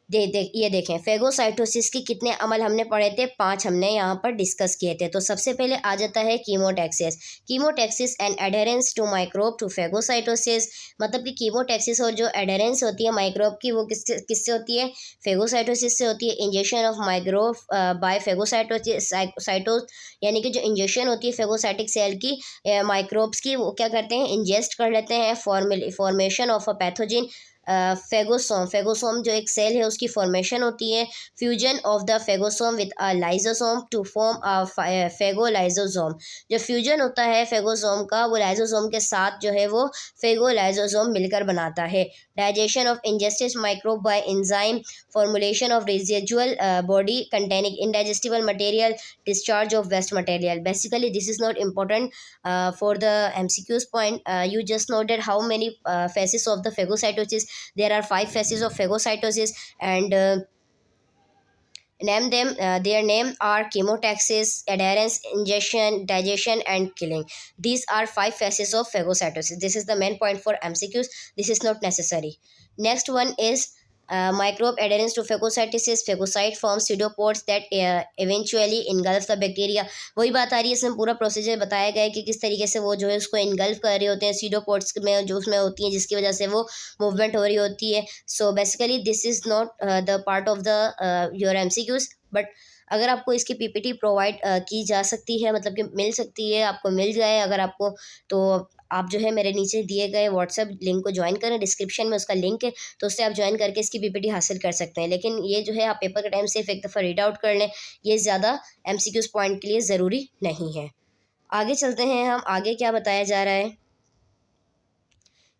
ये देखें, फेगोसाइटोसिस के कितने अमल हमने पढ़े थे, 5 हमने यहाँ पर डिस्कस किए थे। तो सबसे पहले आ जाता है chemotaxis. Chemotaxis and adherence to microbe to phagocytosis, मतलब कि कीमोटैक्सिस और जो एडहेरेंस होती है माइक्रोब की वो किससे होती है, फेगोसाइटोसिस से होती है। Injection of microbe by phagocytosis यानी कि जो इंजेक्शन होती है फेगोसाइटिक सेल की माइक्रोब्स की, वो क्या करते हैं, इंजेस्ट कर लेते हैं। Formation of a pathogen, phagosome, phagosome जो एक सेल है उसकी फॉर्मेशन होती है। Fusion of the phagosome with a lysosome to form a phagolysosome. जो फ्यूजन होता है फेगोसोम का वो लाइजोसोम के साथ जो है वो फेगोलाइजोसोम मिलकर बनाता है। Digestion of ingested microbe by enzyme, formulation of residual body containing indigestible material, discharge of waste material. Basically this is not important for the MCQs point. You just noted how many phases of the phagocytosis. There are 5 phases of phagocytosis, and name them. Their name are chemotaxis, adherence, ingestion, digestion, and killing. These are 5 phases of phagocytosis. This is the main point for MCQs. This is not necessary. Next one is microbe adherence to phagocytosis. Phagocyte forms pseudopods that eventually engulf the bacteria. वही बात आ रही है, इसमें पूरा procedure बताया गया है कि किस तरीके से वो जो है उसको इनगल्फ कर रहे होते हैं pseudopods में, जो उसमें होती हैं, जिसकी वजह से वो मूवमेंट हो रही होती है। So basically this is not the part of the your MCQs, but अगर आपको इसकी PPT प्रोवाइड की जा सकती है, मतलब कि मिल सकती है, आपको मिल जाए अगर आपको, तो आप जो है मेरे नीचे दिए गए व्हाट्सएप लिंक को ज्वाइन करें, डिस्क्रिप्शन में उसका लिंक है, तो उससे आप ज्वाइन करके इसकी PPT हासिल कर सकते हैं। लेकिन ये जो है आप पेपर के टाइम सिर्फ एक दफ़ा रीड आउट कर लें, ये ज़्यादा MCQs पॉइंट के लिए ज़रूरी नहीं है। आगे चलते हैं हम, आगे क्या बताया जा रहा है।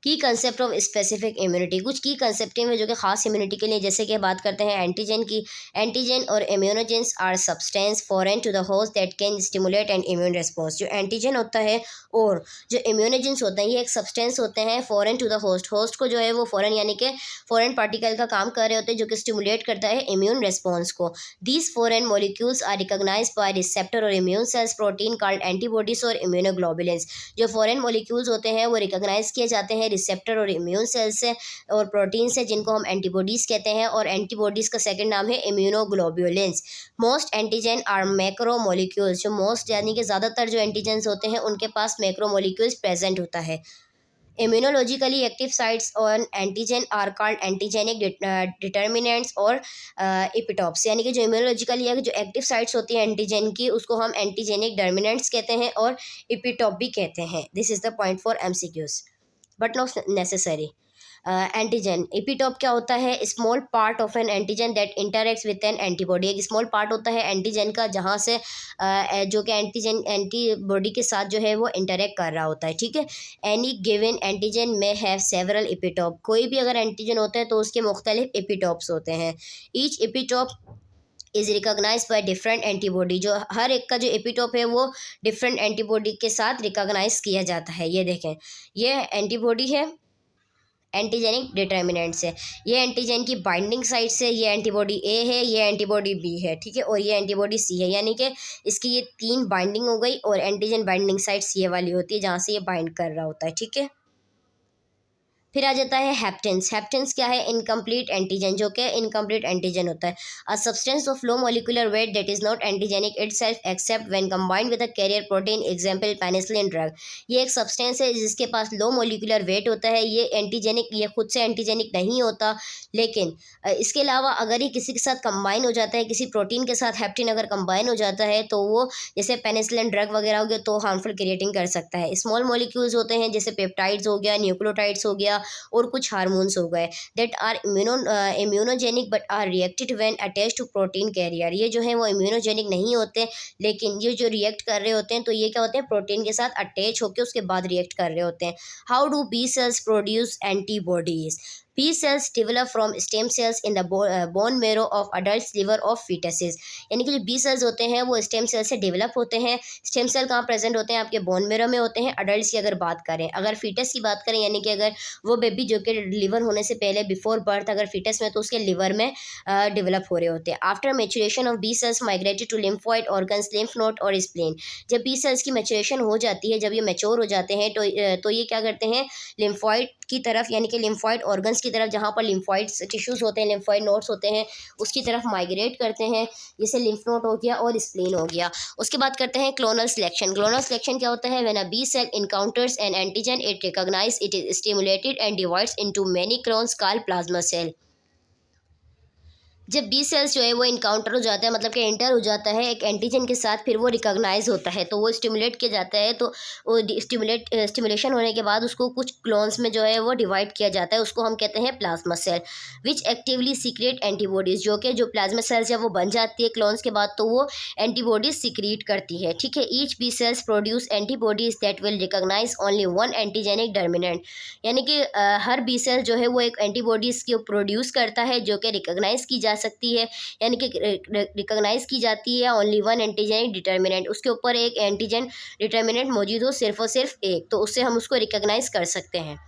की कंसेप्ट ऑफ स्पेसिफिक इम्यूनिटी, कुछ की कंसेप्ट हैं जो कि खास इम्यूनिटी के लिए, जैसे कि बात करते हैं एंटीजन की। एंटीजन और immunogens are substance foreign to the host that can stimulate and immune response. जो एंटीजन होता है और जो इम्यूनोजेंस होते हैं ये एक सब्सटेंस होते हैं foreign to the host, host को जो है वो फॉरेन यानी कि फॉरेन पार्टिकल का काम कर रहे होते हैं जो कि स्टिमुलेट करता है इम्यून रिस्पॉन्स को। These foreign molecules are recognised by receptor और immune cells protein called antibodies और इम्यूनोग्लोबुलिन्स। जो फॉरेन मॉलिक्यूल्स होते हैं वो रिकॉग्नाइज किए जाते हैं रिसेप्टर और इम्यून सेल्स से और प्रोटीन से, जिनको हम एंटीबॉडीज़ कहते हैं, और एंटीबॉडीज़ का सेकंड नाम है immunoglobulins. Most antigen are macro molecules. जो मोस्ट यानी कि ज़्यादातर जो एंटीजन्स होते हैं उनके पास मैक्रो मॉलिक्यूल्स प्रेजेंट होता है। Immunologically active sites on antigen are called antigenic determinants और epitopes, यानी कि जो इम्यूनोलॉजिकली जो एक्टिव साइट्स होती हैं एंटीजन की उसको हम एंटीजेनिक डर्मिनेंट्स कहते हैं और इपिटॉप भी कहते हैं। This is the point for MCQs but not necessary. Antigen epitope क्या होता है? Small part of N antigen that interacts with N antibody. एक स्मॉल पार्ट होता है एंटीजन का जहाँ से जो कि एंटीबॉडी के साथ जो है वो इंटरेक्ट कर रहा होता है, ठीक है। एनी गिवन एंटीजन में हैव सेवरल एपिटॉप। कोई भी अगर एंटीजन होता है तो उसके मुख्तलिफ एपिटॉप्स होते हैं। Each epitope is recognise by different antibody. जो हर एक का जो एपिटॉप है वो डिफरेंट एंटीबॉडी के साथ रिकॉग्नाइज किया जाता है। ये देखें, ये एंटीबॉडी है, एंटीजेनिक डिटर्मिनेंट्स है। ये एंटीजन की बाइंडिंग साइट से ये एंटीबॉडी ए है, ये एंटीबॉडी बी है, ठीक है, और ये एंटीबॉडी सी है। यानी कि इसकी ये 3 बाइंडिंग हो गई और एंटीजन बाइंडिंग साइट्स ये वाली होती है जहाँ से ये बाइंड कर रहा होता है, ठीक है। फिर आ जाता है हैप्टेंस। हैप्टेंस क्या है? इनकम्प्लीट एंटीजन, जो कि इनकम्प्लीट एंटीजन होता है। A substance of low molecular weight that is not antigenic itself except when combined with a carrier protein, example penicillin drug. ये एक सब्सटेंस है जिसके पास लो मॉलिक्यूलर वेट होता है। ये एंटीजेनिक, ये खुद से एंटीजेनिक नहीं होता, लेकिन इसके अलावा अगर ये किसी के साथ कंबाइन हो जाता है, किसी प्रोटीन के साथ हैप्टेन अगर कंबाइन हो जाता है तो वो जैसे पेनिसिलिन ड्रग वगैरह हो गया तो हार्मफुल क्रिएटिंग कर सकता है। स्मॉल मॉलिक्यूल्स होते हैं जैसे पेप्टाइड्स हो गया, न्यूक्लियोटाइड्स हो गया और कुछ हार्मोन्स हो गए, that are immunogenic but are reacted when attach to protein carrier. ये जो है वो इम्यूनोजेनिक नहीं होते, लेकिन ये जो रिएक्ट कर रहे होते हैं तो ये क्या होते हैं? प्रोटीन के साथ अटैच होकर उसके बाद रिएक्ट कर रहे होते हैं। How do B cells produce antibodies? B cells develop from stem cells in the bone marrow of adult liver of foetuses. यानी कि जो बी सेल्स होते हैं वो स्टेम सेल से डेवलप होते हैं। स्टेम सेल कहाँ प्रेजेंट होते हैं? आपके बोन मेरो में होते हैं। अडल्ट की अगर बात करें, अगर फीटस की बात करें, यानी कि अगर वो बेबी जो कि डिलीवर होने से पहले बिफोर बर्थ अगर फीटस में तो उसके लिवर में डेवलप हो रहे होते हैं। After maturation of B cells migrated to lymphoid organs, lymph node और स्प्लीन। जब बी सेल्स की मेचुरेशन हो जाती है, जब ये मेच्योर हो जाते हैं तो ये क्या करते हैं? लिम्फॉइड की तरफ, यानी कि लिम्फॉइड ऑर्गन्स की तरफ, जहाँ पर लिम्फॉइड्स टिश्यूज़ होते हैं, लिम्फॉइड नोड्स होते हैं, उसकी तरफ माइग्रेट करते हैं। जैसे लिम्फ नोड हो गया और स्प्लीन हो गया। उसके बाद करते हैं क्लोनल सिलेक्शन। क्लोनल सिलेक्शन क्या होता है? When a B cell encounters an antigen it recognise it is stimulated and divides into many clones called plasma cell. जब बी सेल्स जो है वो इनकाउंटर हो जाता है, मतलब कि एंटर हो जाता है एक एंटीजन के साथ, फिर वो रिकॉग्नाइज होता है तो वो स्टिमुलेट किया जाता है। तो वो स्टिमुलेशन होने के बाद उसको कुछ क्लोन्स में जो है वो डिवाइड किया जाता है, उसको हम कहते हैं प्लाज्मा सेल। विच एक्टिवली सीक्रेट एंटीबॉडीज़, जो कि जो प्लाज्मा सेल्स जब वो बन जाती है क्लोन्स के बाद तो वो एंटीबॉडीज सीक्रेट करती है, ठीक है। Each B cells produce antibodies that will recognise only one antigenic determinant. यानी कि हर बी सेल जो है वो एक एंटीबॉडीज़ को प्रोड्यूस करता है जो कि रिकॉग्नाइज की जा सकती है, यानी कि रिकॉग्नाइज की जाती है ओनली वन एंटीजेनिक डिटर्मिनेंट। उसके ऊपर एक एंटीजन डिटर्मिनेंट मौजूद हो, सिर्फ और सिर्फ एक, तो उससे हम उसको रिकॉग्नाइज कर सकते हैं।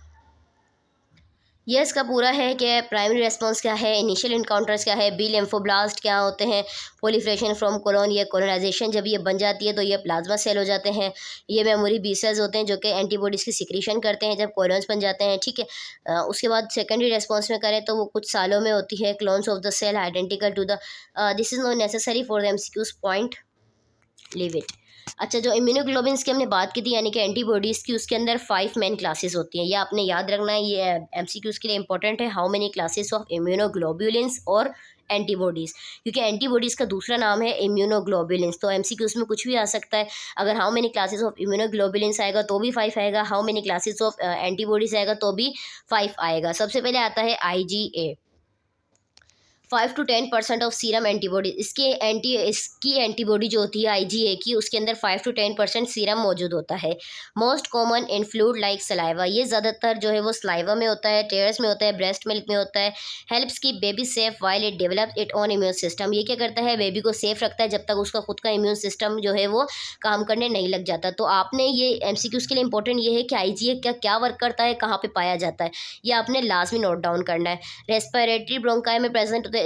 ये इसका पूरा है कि प्राइमरी रेस्पॉन्स क्या है, इनिशियल इनकाउंटर्स क्या है, बी लिम्फोब्लास्ट क्या होते हैं, प्रोलिफरेशन फ्रॉम कोलोन, ये कोलोनाइजेशन जब ये बन जाती है तो ये प्लाज्मा सेल हो जाते हैं। ये मेमोरी बी सेल्स होते हैं जो कि एंटीबॉडीज़ की सिक्रीशन करते हैं जब कोलोन्स बन जाते हैं, ठीक है। उसके बाद सेकेंडरी रेस्पॉन्स में करें तो वो कुछ सालों में होती है। Clones of the cell identical to the this is not necessary for the MCQs point, leave it. अच्छा, जो इम्यूनोग्लोबिन्स की हमने बात की थी यानी कि एंटीबॉडीज़ की, उसके अंदर 5 मेन क्लासेस होती हैं। ये आपने याद रखना है, ये MCQs के लिए इंपॉर्टेंट है। How many classes of immunoglobulins और एंटीबॉडीज़, क्योंकि एंटीबॉडीज़ का दूसरा नाम है इम्यूनोग्लोबुलिन्स। तो MCQs में कुछ भी आ सकता है। अगर how many classes of immunoglobulins आएगा तो भी 5 आएगा, how many classes of antibodies आएगा तो भी 5 आएगा। सबसे पहले आता है IgA, 5 to 10% of serum antibody. इसकी एंटीबॉडी जो होती है IgA की, उसके अंदर 5 to 10% सीरम मौजूद होता है। Most common in fluid like saliva, ये ज़्यादातर जो है वो सलाइवा में होता है, टेयर्स में होता है, ब्रेस्ट मिल्क में होता है। हेल्प्स की baby safe while it develop it on immune system, ये क्या करता है? बेबी को सेफ रखता है जब तक उसका खुद का इम्यून सिस्टम जो है वो काम करने नहीं लग जाता। तो आपने ये MCQs के लिए इंपॉर्टेंट ये है कि IgA क्या वर्क करता है, कहाँ पर पाया जाता है, ये आपने लाजमी नोट डाउन करना है। रेस्पिरेटरी ब्रोंकाई में प्रेजेंट होता है,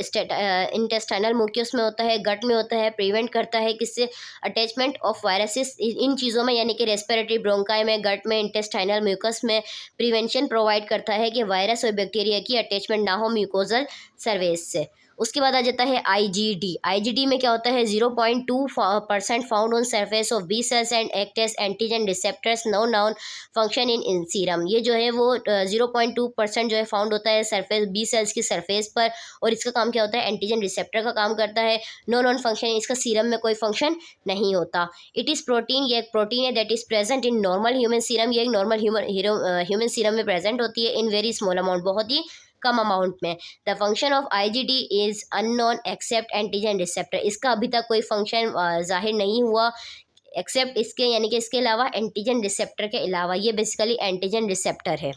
इंटेस्टाइनल म्यूकस में होता है, गट में होता है, प्रिवेंट करता है किससे? अटैचमेंट ऑफ वायरसेस इन चीज़ों में, यानी कि रेस्पिरेटरी ब्रोंकाई में, गट में, इंटेस्टाइनल म्यूकस में प्रिवेंशन प्रोवाइड करता है कि वायरस और बैक्टीरिया की अटैचमेंट ना हो म्यूकोजल सर्वेस से। उसके बाद आ जाता है आईजीडी। आईजीडी में क्या होता है, 0.2% found on surface of B cells and act as antigen receptors, no known function in serum. ये जो है वो 0.2% जो है फाउंड होता है सरफेस बी सेल्स की सरफेस पर, और इसका काम क्या होता है, एंटीजन रिसेप्टर का काम करता है। नो नॉन फंक्शन, इसका सीरम में कोई फंक्शन नहीं होता। इट इज़ प्रोटीन, ये एक प्रोटीन है that is present in normal human serum. ये एक नॉर्मल ह्यूमन सीरम में प्रेजेंट होती है इन वेरी स्मॉल अमाउंट, बहुत ही कम अमाउंट में। The function of IgD is unknown except antigen receptor. इसका अभी तक कोई फंक्शन जाहिर नहीं हुआ एक्सेप्ट इसके, यानी कि इसके अलावा एंटीजन रिसेप्टर के अलावा। ये बेसिकली एंटीजन रिसेप्टर है।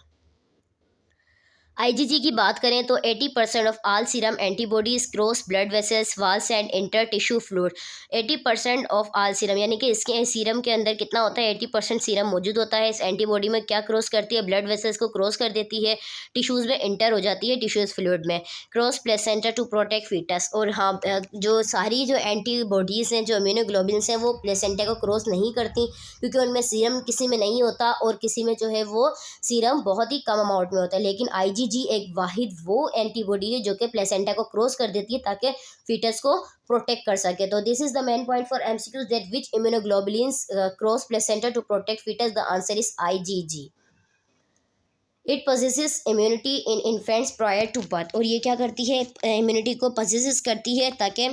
आईजीजी की बात करें तो 80% of all serum antibodies cross blood vessels Waals and inter tissue fluid. 80% of all serum, यानी कि इसके सीरम के अंदर कितना होता है, 80% सीरम मौजूद होता है। इस एंटीबॉडी में क्या क्रॉस करती है, ब्लड वेसल्स को क्रॉस कर देती है, टिश्यूज़ में इंटर हो जाती है, टिश्यूज़ फ्लूइड में, cross placenta to protect foetus. और हाँ, जो सारी जो एंटीबॉडीज़ हैं, जो इम्यूनोग्लोबुलिन्स हैं, वो प्लेसेंटा को क्रॉस नहीं करती, क्योंकि उनमें सीरम किसी में नहीं होता और किसी में जो है वो सीरम बहुत ही कम अमाउंट में होता है। लेकिन आईजीजी एक वाहिद वो एंटीबॉडी है जो कि प्लेसेंटा को क्रॉस कर देती है ताकि फीटस को प्रोटेक्ट कर सके। तो this is the main point for MCQs that which immunoglobulins cross placenta to protect foetus. The answer is IgG. It possesses immunity in infants prior to birth. और ये क्या करती है, इम्यूनिटी को पोजेसेस करती है ताकि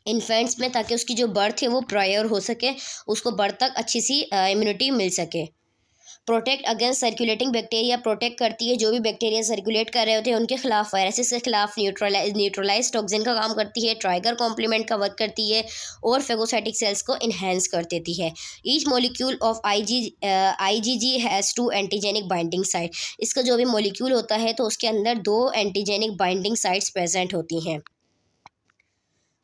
इन्फेंट्स में, ताकि उसकी जो बर्थ है वो प्रायर हो सके, उसको बर्थ तक अच्छी सी इम्यूनिटी मिल सके। Protect against circulating bacteria, protect करती है जो भी बैक्टीरिया सर्कुलेट कर रहे होते हैं उनके खिलाफ, वायरसेस के खिलाफ। न्यूट्रलाइज टॉक्सिन का काम करती है, ट्राइगर कॉम्प्लीमेंट का वर्क करती है, और फेगोसाइटिक सेल्स को इन्हेंस कर देती है। Each molecule of IgG has 2 antigenic binding site. इसका जो भी मॉलिक्यूल होता है तो उसके अंदर 2 एंटीजेनिक बाइंडिंग साइट्स प्रेजेंट होती हैं।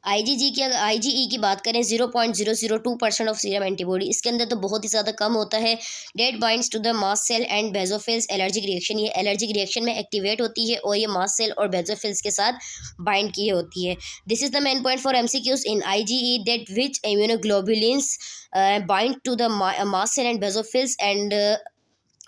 आईजीई की बात करें, 0.002% ऑफ सीरम एंटीबॉडी, इसके अंदर तो बहुत ही ज़्यादा कम होता है। That binds to the mast cell and basophils allergic reaction. ये एलर्जिक रिएक्शन में एक्टिवेट होती है और ये मास्ट सेल और बेजोफिल्स के साथ बाइंड की होती है। This is the main point for MCQs in IgE, that which immunoglobulins bind to the mast cell and basophils and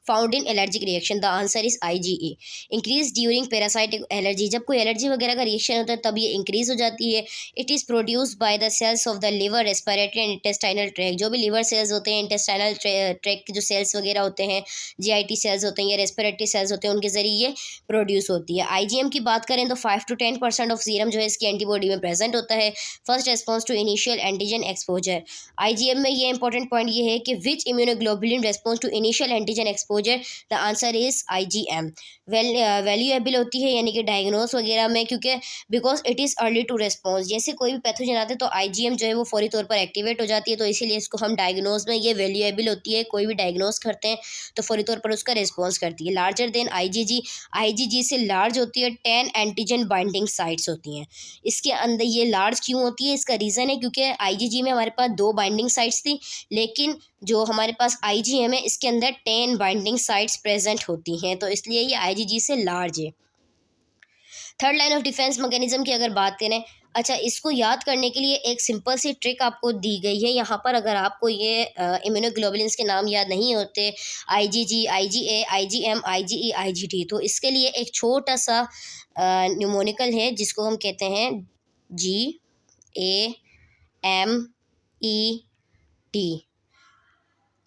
found in allergic reaction. The answer is IgE. Increase during parasitic allergy, जब कोई allergy वगैरह का reaction होता है तब ये increase हो जाती है। It is produced by the cells of the liver, respiratory and intestinal tract. जो भी लिवर सेल्स होते हैं, इंटेस्टाइनल ट्रैक के जो सेल्स वगैरह होते हैं, जीआईटी सेल्स होते हैं या रेस्पिरेटरी सेल्स होते हैं, उनके जरिए ये प्रोड्यूस होती है। आईजीएम की बात करें तो 5 to 10% ऑफ सीरम जो है इसकी एंटीबॉडी में प्रेजेंट होता है। First response to initial antigen exposure. IgM में ये इंपॉर्टेंट पॉइंट ये है कि which immunoglobulin response to initial antigen exposure. The answer is IgM. Valuable होती है यानी कि डायग्नोस वगैरह में, क्योंकि because it is early to response. जैसे कोई भी पैथोजन आते हैं तो आईजीएम जो है वो फौरी तौर पर एक्टिवेट हो जाती है, तो इसीलिए इसको हम डायग्नोस में ये वैल्यूएबल होती है। कोई भी डायग्नोस करते हैं तो फौरी तौर पर उसका रिस्पॉन्स करती है। लार्जर देन आईजीजी, आईजीजी से लार्ज होती है, 10 एंटीजन बाइंडिंग साइट्स होती हैं इसके अंदर। ये लार्ज क्यों होती है, इसका रीज़न है क्योंकि आईजीजी में हमारे पास 2 बाइंडिंग साइट्स थी, लेकिन जो हमारे पास आईजीएम है इसके अंदर 10 बाइंडिंग साइट्स प्रेजेंट होती हैं, तो इसलिए ये आईजीजी से लार्ज है। Third line of defence mechanism की अगर बात करें, अच्छा, इसको याद करने के लिए एक सिंपल सी ट्रिक आपको दी गई है यहाँ पर। अगर आपको ये इम्यूनोग्लोबुलिन्स के नाम याद नहीं होते, IgG, IgA, IgM, IgE, IGT, तो इसके लिए एक छोटा सा न्यूमोनिकल है जिसको हम कहते हैं GAMET,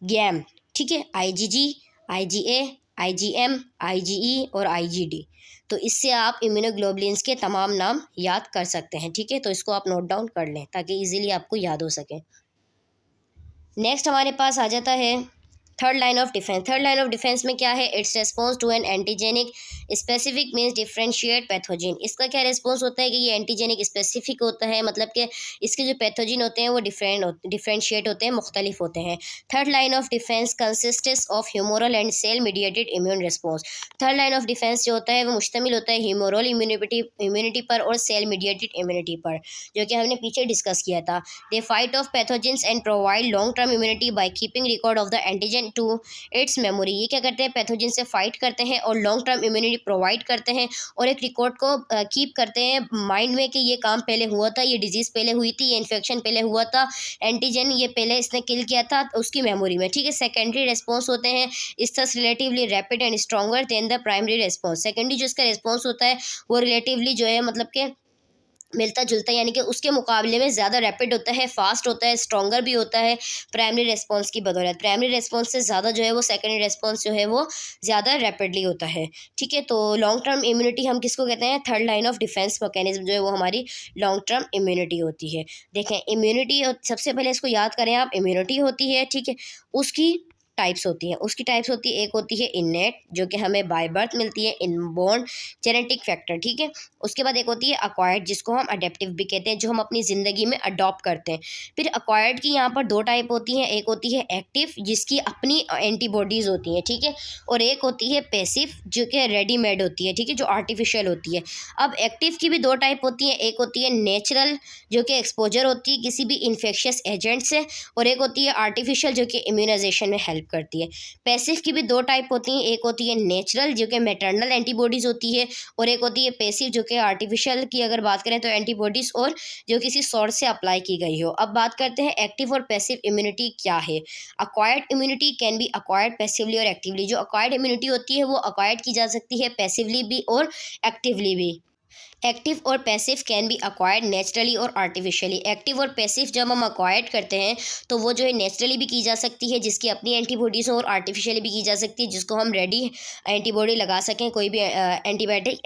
गैम। ठीक है, आईजीजी, आईजीए, आईजीएम, आईजीई और आईजीडी। तो इससे आप इम्यूनोग्लोबुलिन्स के तमाम नाम याद कर सकते हैं। ठीक है, तो इसको आप नोट डाउन कर लें ताकि इजीली आपको याद हो सके। नेक्स्ट हमारे पास आ जाता है third line of defence. Third line of defence में क्या है, it's response to an antigenic specific means differentiate pathogen. इसका क्या रेस्पॉन्स होता है कि ये एंटीजेनिक स्पेसिफिक होता है, मतलब कि इसके जो पैथोजिन होते हैं वो डिफ्रेंशिएट होते हैं, मुख्तलिफ होते हैं। Third line of defence consists of humoral and cell mediated immune response. Third line of defence जो होता है वो मुश्तमिल होता है ह्यूमोरल इम्यूनिटी पर और सेल मीडिएटेड इम्यूनिटी पर, जो कि हमने पीछे डिस्कस किया था। They fight off pathogens and provide long term immunity by keeping record of the antigen to its memory. ये क्या करते हैं, पैथोजन से फाइट करते हैं और लॉन्ग टर्म इम्यूनिटी प्रोवाइड करते हैं और एक रिकॉर्ड को कीप करते हैं माइंड में कि ये काम पहले हुआ था, ये डिजीज़ पहले हुई थी, ये इन्फेक्शन पहले हुआ था, एंटीजन ये पहले इसने किल किया था, उसकी मेमोरी में। ठीक है, सेकेंडरी रिस्पॉन्स होते हैं इस thus relatively rapid and stronger than the primary response. Secondary जो इसका रिस्पॉन्स होता है वो रिलेटिवली जो है मतलब कि मिलता जुलता, यानी कि उसके मुकाबले में ज़्यादा रैपिड होता है, फास्ट होता है, स्ट्रॉन्गर भी होता है प्राइमरी रेस्पॉन्स की बदौलत। प्राइमरी रेस्पॉन्स से ज़्यादा जो है वो सेकेंडरी रेस्पॉन्स जो है वो ज़्यादा रैपिडली होता है। ठीक है, तो लॉन्ग टर्म इम्यूनिटी हम किसको कहते हैं? Third line of defence mechanism जो है वो हमारी लॉन्ग टर्म इम्यूनिटी होती है। देखें, इम्यूनिटी सबसे पहले इसको याद करें आप, इम्यूनिटी होती है, ठीक है, उसकी टाइप्स होती हैं। उसकी टाइप्स होती है, एक होती है इननेट जो कि हमें बाय बर्थ मिलती है, इनबॉर्न जेनेटिक फैक्टर, ठीक है। उसके बाद एक होती है अक्वायर्ड जिसको हम अडेप्टिव भी कहते हैं, जो हम अपनी ज़िंदगी में अडॉप्ट करते हैं। फिर अक्वायर्ड की यहाँ पर दो टाइप होती हैं, एक होती है एक्टिव जिसकी अपनी एंटीबॉडीज़ होती हैं, ठीक है, और एक होती है पैसिव जो कि रेडीमेड होती है, ठीक है, जो आर्टिफिशियल होती है। अब एक्टिव की भी दो टाइप होती हैं, एक होती है नेचुरल जो कि एक्सपोजर होती है किसी भी इन्फेक्शियस एजेंट से, और एक होती है आर्टिफिशियल जो कि इम्यूनाइजेशन में हेल्प करती है। पैसिव की भी दो टाइप होती हैं, एक होती है नेचुरल जो कि मैटरनल एंटीबॉडीज़ होती है, और एक होती है पैसिव जो कि आर्टिफिशियल की अगर बात करें तो एंटीबॉडीज़ और जो किसी सोर्स से अप्लाई की गई हो। अब बात करते हैं एक्टिव और पैसिव इम्यूनिटी क्या है। Acquired immunity can be acquired passively और एक्टिवली। जो अक्वायर्ड इम्यूनिटी होती है वो अक्वायर्ड की जा सकती है पैसिवली भी और एक्टिवली भी। एक्टिव और passive can be acquired naturally और आर्टिफिशियली। एक्टिव और पैसिव जब हम अक्वायर्ड करते हैं तो वो जो है नेचुरली भी की जा सकती है जिसकी अपनी एंटीबॉडीज़ हो, और आर्टिफिशियली भी की जा सकती है जिसको हम रेडी एंटीबॉडी लगा सकें, कोई भी एंटीबायोटिक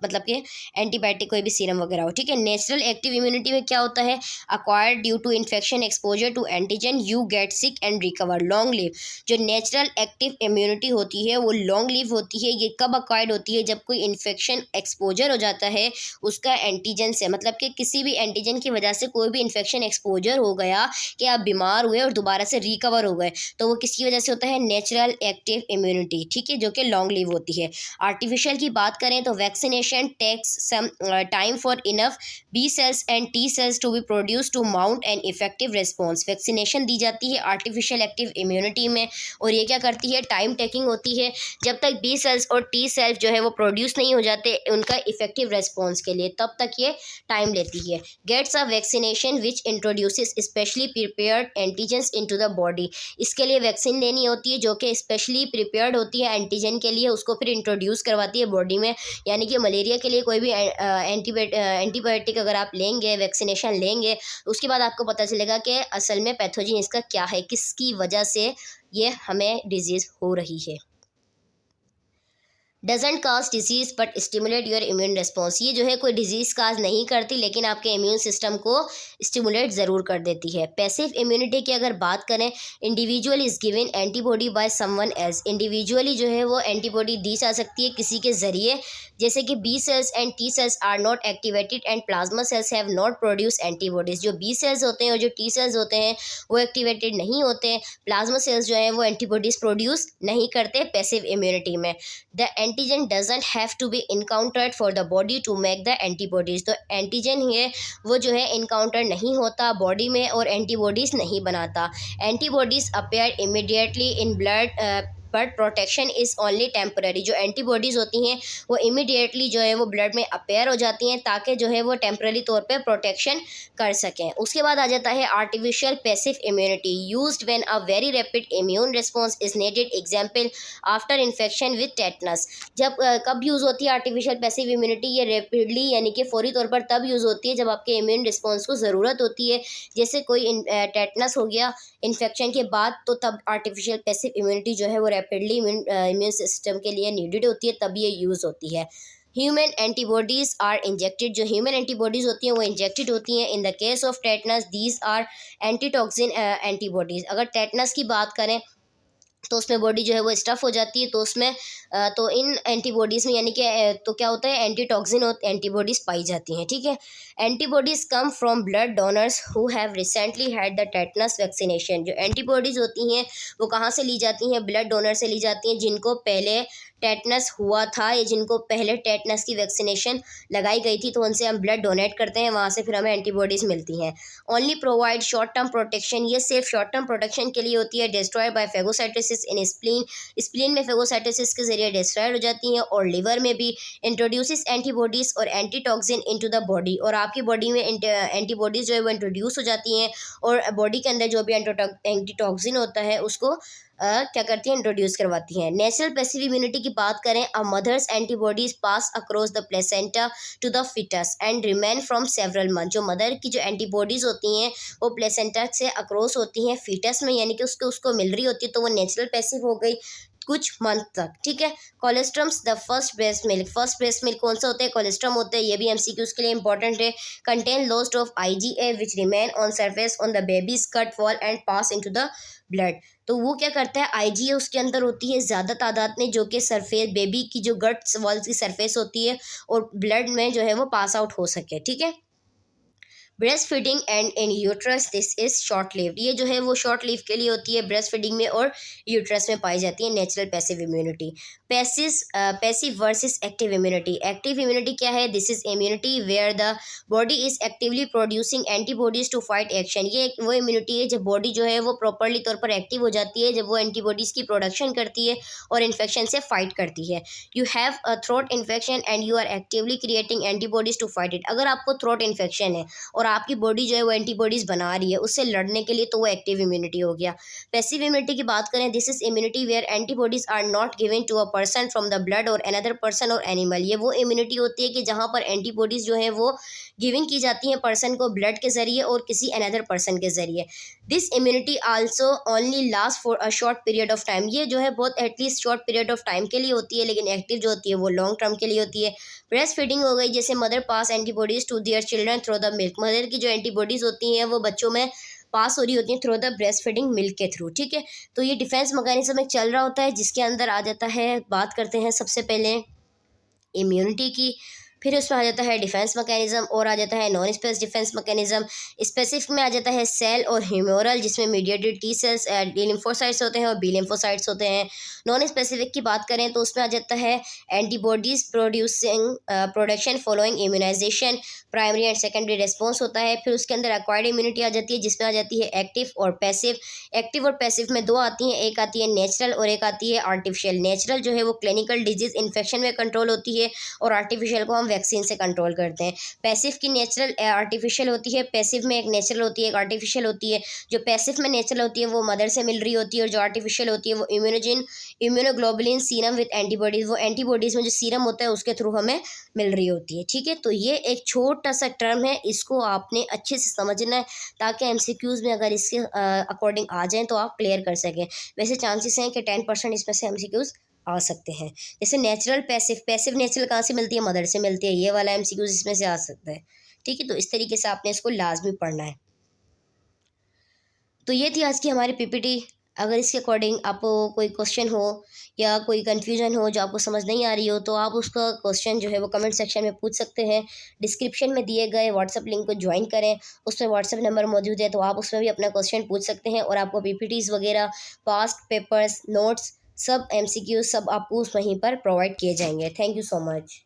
मतलब कि एंटीबायोटिक कोई भी सीरम वगैरह हो, ठीक है। नेचुरल एक्टिव इम्यूनिटी में क्या होता है? Acquired due to infection exposure to antigen, you get sick and recover, long live. जो नेचुरल एक्टिव इम्यूनिटी होती है वो लॉन्ग लिव होती है। ये कब अक्वायर्ड होती है? जब कोई इन्फेक्शन एक्सपोजर हो जाता है उसका एंटीजन से, मतलब कि किसी भी एंटीजन की वजह से कोई भी इन्फेक्शन एक्सपोजर हो गया कि आप बीमार हुए और दोबारा से रिकवर हो गए, तो वो किसकी वजह से होता है? नेचुरल एक्टिव इम्यूनिटी, ठीक है, जो कि लॉन्ग लिव होती है। आर्टिफिशियल की बात करें तो vaccination takes some time for enough B cells and T cells to be produce to mount an effective response. Vaccination दी जाती है आर्टिफिशियल एक्टिव इम्यूनिटी में, और ये क्या करती है? टाइम टेकिंग होती है। जब तक बी सेल्स और टी सेल्स जो है वो प्रोड्यूस नहीं हो जाते उनका इफेक्टिव रेस्पॉन्स के लिए, तब तक ये टाइम लेती है। Gets a vaccination which introduces specially prepared antigens into the body. इसके लिए वैक्सीन लेनी होती है जो कि स्पेशली प्रिपेयर्ड होती है एंटीजन के लिए, उसको फिर इंट्रोड्यूस करवाती है बॉडी में। यानी कि मलेरिया के लिए कोई भी एंटीबायोटिक अगर आप लेंगे, वैक्सीनेशन लेंगे, उसके बाद आपको पता चलेगा कि असल में पैथोजन इसका क्या है, किसकी वजह से ये हमें डिजीज़ हो रही है। Doesn't cause disease but stimulate your immune response. ये जो है कोई डिजीज़ काज नहीं करती लेकिन आपके इम्यून सिस्टम को स्टिमुलेट ज़रूर कर देती है। पैसिव इम्यूनिटी की अगर बात करें, individual is given antibody by someone else. Individually जो है वो एंटीबॉडी दी जा सकती है किसी के ज़रिए, जैसे कि B cells and T cells are not activated and plasma cells have not produce antibodies. जो बी सेल्स होते हैं और जो टी सेल्स होते हैं वो एक्टिवेटेड नहीं होते हैं। प्लाज्मा सेल्स जो हैं वो एंटीबॉडीज़ प्रोड्यूस नहीं करते पैसिव इम्यूनिटी में। The antigen doesn't have to be encountered for the body to make the antibodies. तो एंटीजन है वो जो है इनकाउंटर नहीं होता बॉडी में और एंटीबॉडीज़ नहीं बनाता। Antibodies appear immediately in blood but protection is only temporary. जो एंटीबॉडीज़ होती हैं वो इमीडिएटली जो है वो ब्लड में अपेयर हो जाती हैं ताकि जो है वो टेम्पररी तौर पे प्रोटेक्शन कर सकें। उसके बाद आ जाता है artificial passive immunity used when a very rapid immune response is needed, example after infection with tetanus. जब कब यूज़ होती है आर्टिफिशियल पैसिव इम्यूनिटी? ये रैपिडली यानी कि फौरी तौर पर तब यूज़ होती है जब आपके इम्यून रिस्पॉन्स को ज़रूरत होती है, जैसे कोई टेटनस हो गया इन्फेक्शन के बाद, तो तब आर्टिफिशियल पैसिव इम्यूनिटी जो है वो रैपिडली इम्यून सिस्टम के लिए नीडेड होती है, तब ये यूज़ होती है। Human antibodies are injected. जो ह्यूमन एंटीबॉडीज़ होती हैं वो इंजेक्टेड होती हैं। In the case of tetanus these are antitoxin antibodies. अगर टेटनस की बात करें तो उसमें बॉडी जो है वो स्टफ़ हो जाती है, तो उसमें तो इन एंटीबॉडीज़ में यानी कि तो क्या होता है, एंटीटॉक्सिन और एंटीबॉडीज़ पाई जाती हैं, ठीक है। Antibodies come from blood donors who have recently had the tetanus vaccination. जो एंटीबॉडीज़ होती हैं वो कहाँ से ली जाती हैं? ब्लड डोनर से ली जाती हैं जिनको पहले टेटनस हुआ था या जिनको पहले टेटनस की वैक्सीनेशन लगाई गई थी, तो उनसे हम ब्लड डोनेट करते हैं, वहाँ से फिर हमें एंटीबॉडीज़ मिलती हैं। Only provide short term protection. ये सिर्फ शॉर्ट टर्म प्रोटेक्शन के लिए होती है। Destroyed by phagocytosis in spleen. Spleen में फेगोसाइटोसिस के जरिए डिस्ट्रॉयड हो जाती हैं, और लिवर में भी। इंट्रोड्यूसिस एंटीबॉडीज़ और एंटीटॉक्सिन इनटू द बॉडी। और आपकी बॉडी में एंटीबॉडीज़ जो है वो इंट्रोड्यूस हो जाती हैं और बॉडी के अंदर जो भी एंटीटॉक्सिन होता है उसको क्या करती हैं, इंट्रोड्यूस करवाती हैं। नेचुरल पैसिव इम्यूनिटी की बात करें, a mother's antibodies pass across the placenta to the fetus and remain from several month. जो मदर की जो एंटीबॉडीज़ होती हैं वो प्लेसेंटा से अक्रॉस होती हैं फिटस में, यानी कि उसको उसको मिल रही होती है, तो वो नेचुरल पैसिव हो गई कुछ मंथ तक, ठीक है। Colostrums the first breast milk, first breast milk कौन सा होता है, कोलेस्ट्रम होता है, ये भी एमसीक्यूज के लिए इंपॉर्टेंट है। Contain lost of IgA which remain on surface on the babies cut wall and pass into the blood. तो वो क्या करता है, आईजीए उसके अंदर होती है ज़्यादा तादाद में, जो कि सरफेस बेबी की जो गट्स वॉल की सरफेस होती है और ब्लड में जो है वो पास आउट हो सके, ठीक है। Breast feeding and in uterus this is short lived, ये जो है वो शॉर्ट लिव के लिए होती है, ब्रेस्ट फीडिंग में और यूट्रस में पाई जाती है natural passive immunity. Passive versus active immunity, active immunity क्या है, this is immunity where the body is actively producing antibodies to fight action. ये वो इम्यूनिटी है जब बॉडी जो है वो प्रॉपरली तौर पर एक्टिव हो जाती है, जब वो एंटीबॉडीज की प्रोडक्शन करती है और इन्फेक्शन से फाइट करती है। You have a throat infection and you are actively creating antibodies to fight it, अगर आपको थ्रोट इन्फेक्शन है और आपकी बॉडी जो है वो एंटीबॉडीज़ बना रही है उससे लड़ने के लिए, तो वो एक्टिव इम्यूनिटी हो गया। पैसिव इम्यूनिटी की बात करें, this is immunity where antibodies are not given to a person from the blood or another person or animal. ये वो इम्यूनिटी होती है कि जहाँ पर एंटीबॉडीज़ जो है वो गिविंग की जाती हैं पर्सन को ब्लड के ज़रिए और किसी अनदर पर्सन के ज़रिए। This immunity also only last for a short period of time, ये जो है बहुत at least short period of time के लिए होती है, लेकिन एक्टिव जो होती है वो लॉन्ग टर्म के लिए होती है। ब्रेस्ट फीडिंग हो गई, जैसे mother pass antibodies to their children through the milk, mother की जो एंटीबॉडीज़ होती हैं वो बच्चों में पास हो रही होती हैं through the breast feeding milk के थ्रू, ठीक है। तो ये डिफेंस मैकेनिज्म एक चल रहा होता है जिसके अंदर आ जाता है, बात करते हैं सबसे पहले इम्यूनिटी की, फिर उसमें आ जाता है डिफेंस मैकेनिज्म और आ जाता है non space defence mechanism. Specific में आ जाता है सेल और ह्यूमोरल, जिसमें mediated T cells D lymphocytes होते हैं और बी लिम्फोसाइट्स होते हैं। नॉन स्पेसिफिक की बात करें तो उसमें आ जाता है antibodies producing production following immunization, primary and secondary response होता है। फिर उसके अंदर एक्वायर्ड इम्यूनिटी आ जाती है, जिसमें आ जाती है एक्टिव और पैसिव। एक्टिव और पैसिव में दो आती हैं, एक आती है नेचुरल और एक आती है आर्टिफिशियल। नेचुरल जो है वो क्लिनिकल डिजीज इन्फेक्शन में कंट्रोल होती है और आर्टिफिशियल को हम वैक्सीन से कंट्रोल करते हैं। पैसिव की नेचुरल आर्टिफिशियल होती है, पैसिव में एक नेचुरल होती है एक आर्टिफिशियल होती है। जो पैसिव में नेचुरल होती है वो मदर से मिल रही होती है और जो आर्टिफिशियल होती है वो इम्यूनोग्लोबुलिन सीरम विद एंटीबॉडीज, वो एंटीबॉडीज़ में जो सीरम होता है उसके थ्रू हमें मिल रही होती है, ठीक है। तो ये एक छोटा सा टर्म है, इसको आपने अच्छे से समझना है ताकि एमसीक्यूज़ में अगर इसके अकॉर्डिंग आ जाएँ तो आप क्लियर कर सकें। वैसे चांसेस हैं कि 10% इसमें से एमसीक्यूज़ आ सकते हैं। जैसे नेचुरल पैसिव, पैसिव नेचुरल कहाँ से मिलती है, मदर से मिलती है, ये वाला एमसीक्यूज़ इसमें से आ सकता है, ठीक है। तो इस तरीके से आपने इसको लाजमी पढ़ना है। तो ये थी आज की हमारी पीपीटी। अगर इसके अकॉर्डिंग आपको कोई क्वेश्चन हो या कोई कन्फ्यूजन हो जो आपको समझ नहीं आ रही हो, तो आप उसका क्वेश्चन जो है वो कमेंट सेक्शन में पूछ सकते हैं। डिस्क्रिप्शन में दिए गए व्हाट्सअप लिंक को ज्वाइन करें, उसमें व्हाट्सअप नंबर मौजूद है, तो आप उसमें भी अपना क्वेश्चन पूछ सकते हैं और आपको पीपीटीज़ वगैरह, पास्ट पेपर्स, नोट्स, सब एमसीक्यू सब आपको उस वहीं पर प्रोवाइड किए जाएंगे। Thank you so much.